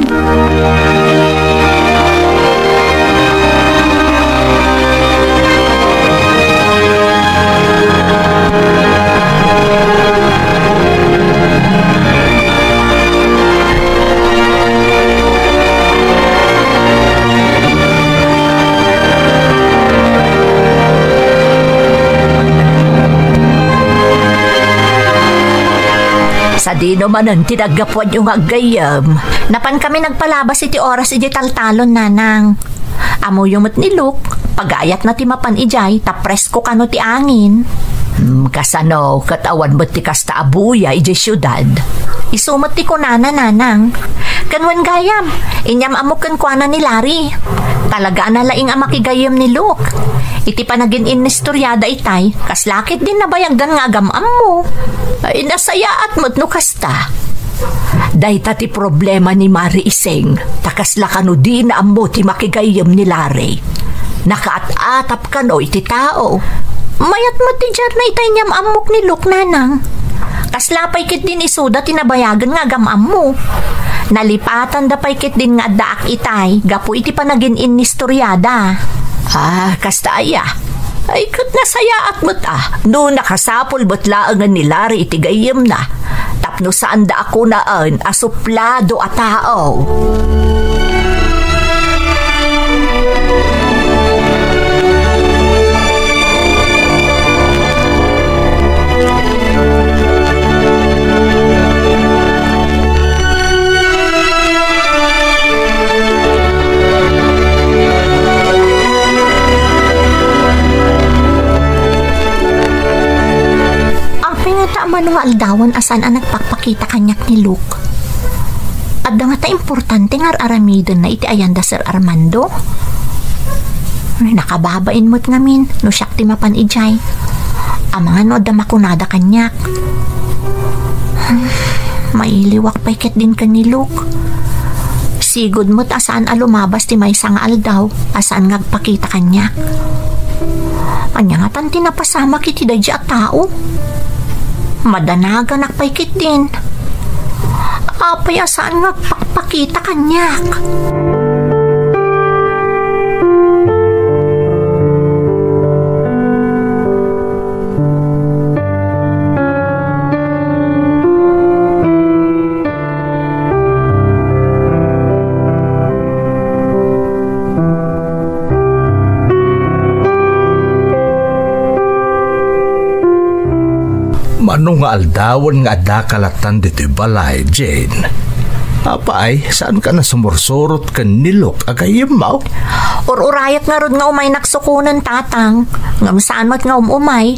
Sa di naman ang tinagapuan yung agayam. Napan kami nagpalabas iti oras iti taltalon nanang. Amo yung mat ni Luke, pagayat na ti mapan ijay, tapresko kano ti angin. Kasano, katawan mo ti kasta abuya ijay syudad. Isumat ti kunana nanang. Kanwan gayam, inyam amukan kuana ni Larry. Talaga na laing amakigayam ni Luke. Iti panagin inistoryada itay, kaslakit din nabayagdan nga agamam mo. Ay nasayaat mo't no kasta. Dahita ti problema ni Mari Iseng, takasla kano di na ammo ti makigayam ni Larry. Nakaat-atap kano iti tao. Mayat mo ti jar na itay niyam amok ni Luke nanang. Kaslapay kit din isuda tinabayagan nga agamam mo. Nalipatan da pay kit din nga daak itay, gapu iti panagin inistoryada. Kasta aya. Ay, kat nasayaat mo't no nakasapol ba't laangan ni Larry iti gayem na. Tapno saan da ako naan asuplado a tao. Mano nga aldawan asan ang nagpakpakita kanyak ni Luke. At nga ta importante nga aramidon na iti ayanda Sir Armando. Nakababain mo't ngamin no siyak ti mapan ijay. Amanga no da makunada kanyak. Mailiwak paiket din ka ni Luke. Sigod mo't asaan alumabas ti may sang aldaw asaan ngagpakita kanyak. Anya nga tanti napasama kiti dadya at tao. Madanaga nakpaikit din. Apay asaan nga pakpakita kanyak. Ano nga aldawan nga adakalatan dito'y balay, Jane? Apay, saan ka na sumursurot ka nilok agayim mo? Ururayat nga rod nga umay naksukunan tatang. Ngam saan mat nga umay.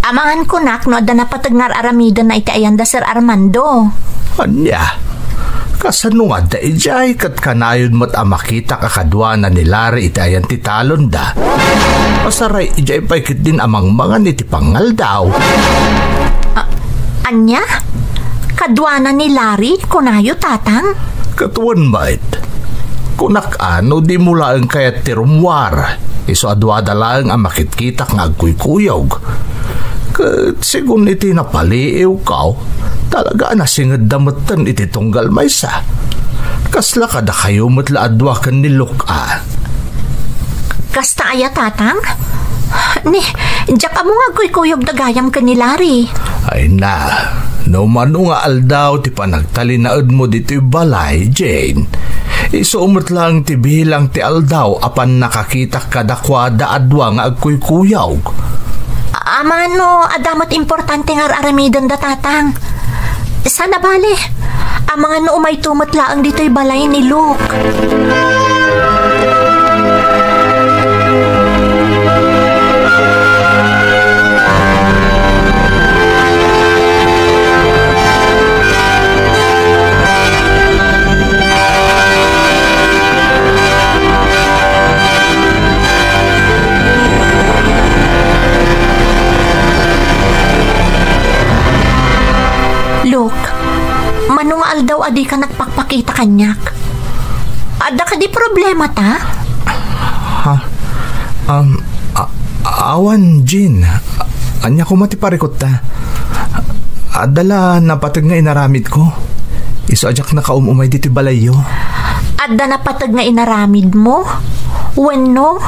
Amahan ko nak no ada napatag nga aramida na iti ayanda Sir Armando. Anya? Kasano nga da ijay kat kanayon mo't amakita kakadwa na ni Larry iti ayan ti talon da. Masaray ijay paikit din amang mga niti pangal daw. Anya? Kadwana ni Larry, kunayo tatang? Katuan mait. Kunak ano di mula ang kayat tirumwar. Iso adwada lang ang makitkitak nga agkuykuyog. Kat sigun iti napaliiw kao, talaga nasingad damatan iti tunggal maysa. Kasla kada kayo matla adwa kan nilok Kasta aya tatang? Diyak mo nga kuykuyog na gayam ka ni Larry. Ay na, no mano nga aldaw ti panagtalinaod mo dito'y balay, Jane. Isuumot lang ti bilang ti aldaw apan nakakita kadakwada adwa nga agkuykuyog. Amano, adamot importante nga aramidon da tatang. Sana bale, Ang mga naumay tumatlaang dito'y balay ni Luke. Luke, manungal daw adi ka nagpakpakita kanyak. Ada ka di problema ta? Ha? Awan, Jean. Anya ko matiparikot ta. Adala napatag nga inaramid ko. Iso ajak na kaumumay dito balayo. Ada napatag nga inaramid mo? Wenno,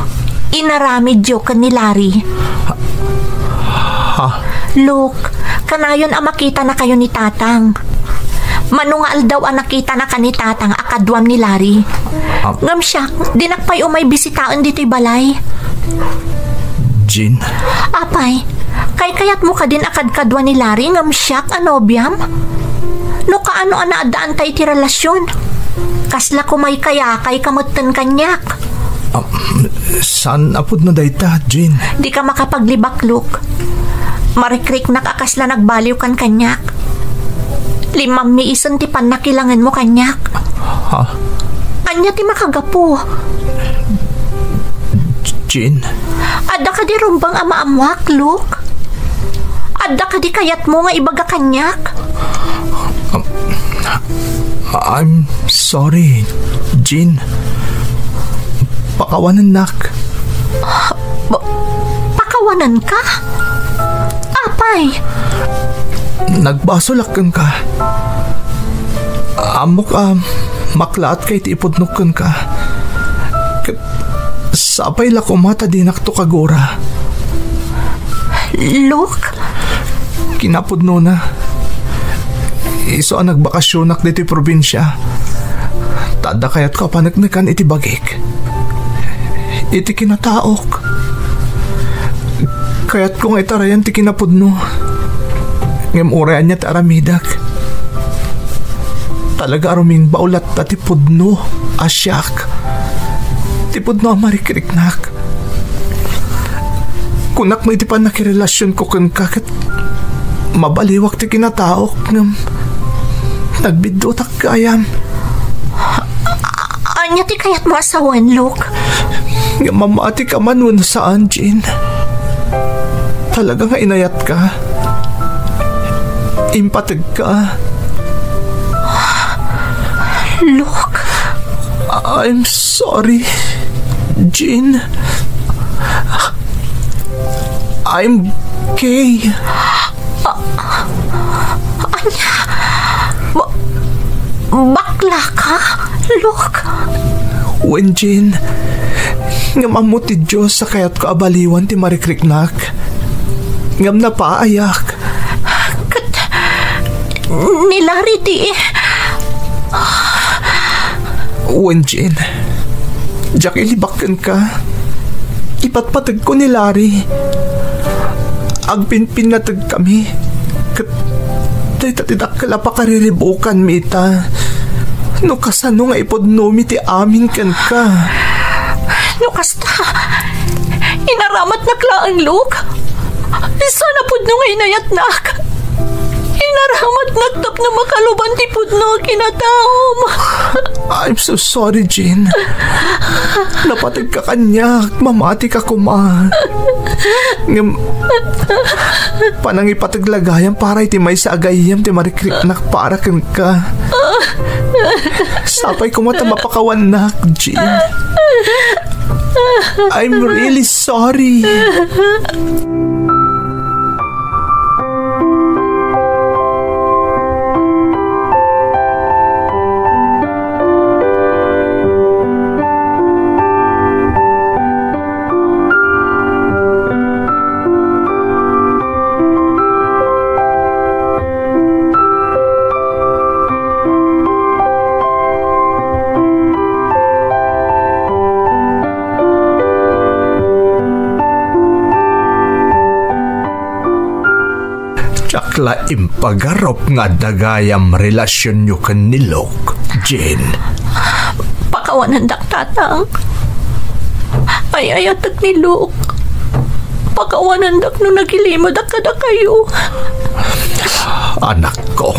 inaramid yo ka ni Larry. Ha? Luke, kanayon ang makita na kayo ni Tatang. Manungal daw ang nakita na ka ni Tatang akadwam ni Larry. Ngam siya, dinakpay umay bisitaan dito'y balay. Jean? Apay, kayat mo ka din akad-kadwa ni Larry ngam siya anobyam? No kaano ang naadaan tayo ti relasyon? Kasla ko may kayakay kamutan kanyak. Saan apod na dayta, Jean? Di ka makapaglibak, Luke. Marikrik nakakasla nagbaliw kan kanyak. 5 miison ti panakilangan mo kanyak. Ha? Anya ti makagapo. Jean? Ada ka di rumbang amaamwak, Luke. Ada ka di kayat mo nga ibaga kanyak. I'm sorry, Jean. Pakawanan nak. Pakawanan ka? Apay? Nagbasulakan ka. Amok maklaat kay ti ipudnukan ka. Sapay la kumata dinak to kagura. Luke? Kinapudno na. Iso ang nagbakasyonak dito'y probinsya. Tada kayat ka panagnakan iti bagik. Iti kinataok. Kayat kong itarayan ti kinapudno. Ngem urayan niya ti aramidak. Talaga aruming baulat ta ti pudno asyak. Ti pudno amarikiriknak. Kunak mo iti pa nakirelasyon ko kang kakat mabaliwak ti kinataok ngem nagbidutak kayam. Anya ti kayat mo asawan, Luke? Nga mamati ka man wano saan, Jean. Talaga nga inayat ka. Impatag ka. Luke? I'm sorry, Jean. I'm gay. Anya? Bakla ka, Luke? When, Jean, ngam amot ti Diyos sa kayat ko abaliwan ti marikriknak. Ngam na paayak. Nilari ti When, Jean, Jack ilibakan ka. Ipatpatag ko ni Larry. Agpinpinatag kami. Tatidak ka pa kariribukan, Mita. No kasano nga ipodno mi ti amin kan ka. No kasta. Inaramat na klaang, Luke. Sana pudno nga inayat nak. Inaramat nagtap na makaluban ti pudno kinataom. I'm so sorry, Jean. Napatag ka kanyak. Mamati ka kuma. Panangipataglagayan para iti may sa agayam ti marikriknak para kan ka. Sapay kumata mapakawanak, Jean. I'm really sorry. anak laim pagarop nga dagayam relasyon nyo kanilok, Jane. Pakawanandak, tatang. Ay ayatag ni Luke. Pakawanandak no nagilimod kada kayo. Anak ko.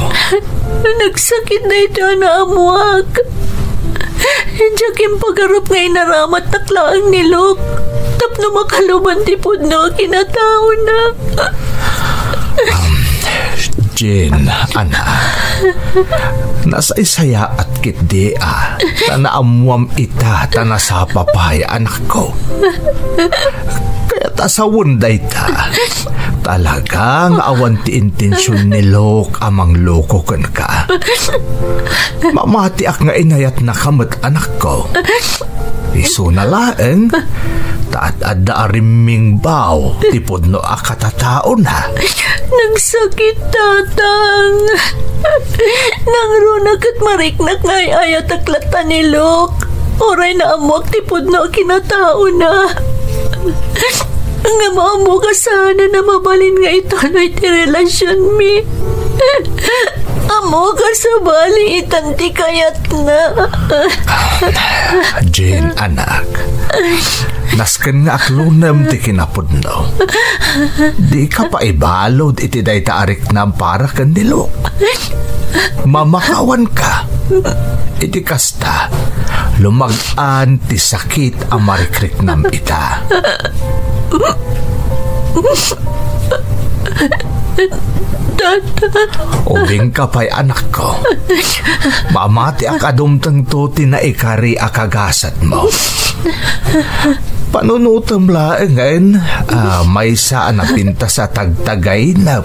Nagsakit na ito na amuag. Diyakin pagarap nga inaramat naklaang ni Luke. Tapno makaluban tipod no kinatao na. Jane, anak. Nasa isaya at kitdea. Tanaamuam ita tanasa papay, anak ko. Kaya tasawon day ta. Talagang awan ti intensyon ni Lok amang loko kan ka. Mamati ak nga inayat na kamat, anak ko. Iso na laeng, taat adda ariming baw, tipod no akatatao na. Nagsakit, tatang. Nangrunag at mariknak nga'y ayat aklatan ni Lok. Oray na amuak tipod no kinatao na. Nga maamo ka sana na mabalin nga ituloy ti relasyon mi. Amo ka sa bali itanti kayat na. Jane, anak. Nasken nga aklunam ti kinapudno. Di ka pa ibalod iti day taarik na para kandilo. Mamakawan ka. Iti kasta, lumag-an ti sakit ang marikrik nam ita. Ubing ka pa'y anak ko. Mamati ang kadumtang tuti na ikari akagasat mo. Panunutam laengan, may saan na pinta sa tagtagay na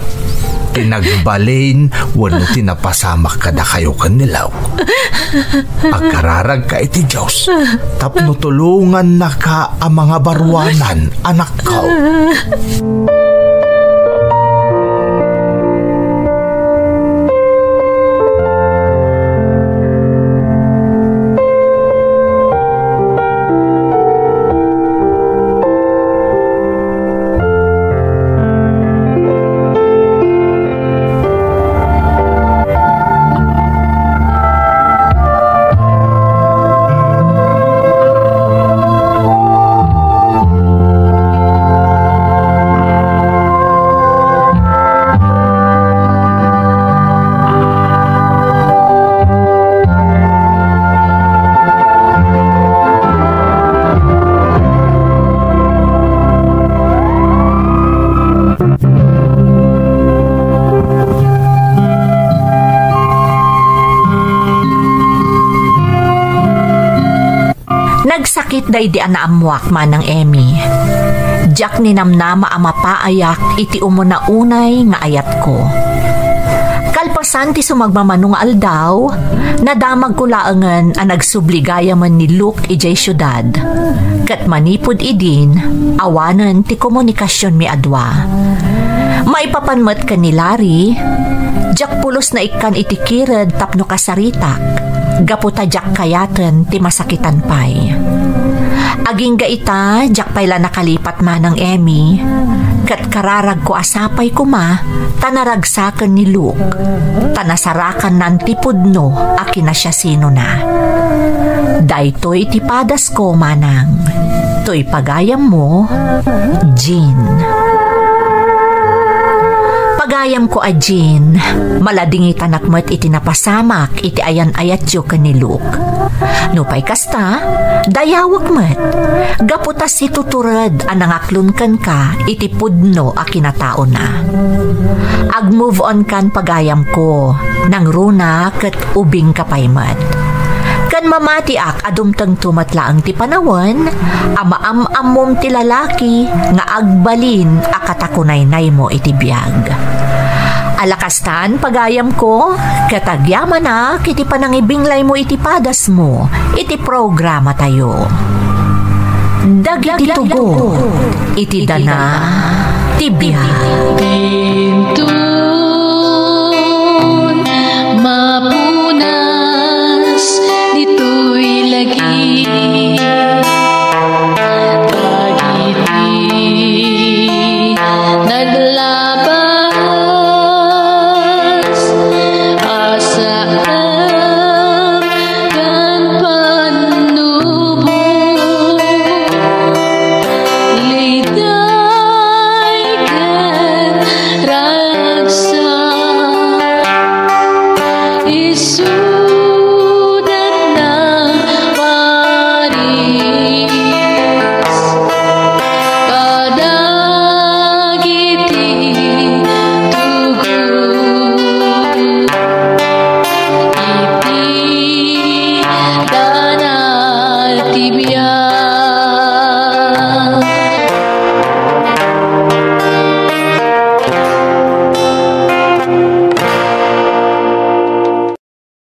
tinagbalin wano tinapasamak kada kayo kanilaw. Agkararag ka iti Diyos, tapno tulungan na ka ang mga barwanan, anak ko. Nagsakit day di anaamuak man ng Emmy. Jack ni namnama ama paayak iti umuna unay nga ayat ko. Kalpasan ti sumagmamanong aldaw, nadamag ko laangan ang nagsubligaya man ni Luke ijay syudad. Kat manipod idin, awanan ti komunikasyon mi adwa. Maipapanmat ka ni Larry, Jack pulos na ikan itikirad tapno kasaritak. Gaputa Jack kayaten ti masakitan pay. Aging gaita, Jack payla nakalipat man ng Emmy. Kat kararag ko asapay ko ma, tanaragsakan ni Luke. Tanasarakan nan tipudno, akin na siya sino na. Daytoy tipadas ko manang. To'y pagayam mo, Jean. Pagayam ko a Jean, maladingit anakmat iti napasamak iti ayan-ayat yo ka ni Luke. Nupay kasta, dayawak mat, gaputas ituturad anangaklun kan ka iti pudno a kinatao na. Ag-move on kan pagayam ko, nang runa kat ubing kapaymat. Kan mamati ak adumtang tumatlaang ti panawan, amaam-amom ti lalaki nga agbalin akatakunay-nay mo iti biyag. Alakastan pagayam ko, katagyaman na kiti panangibinglay mo iti padas mo, iti programa tayo. Dagiti tugo, iti dana, ti biyag.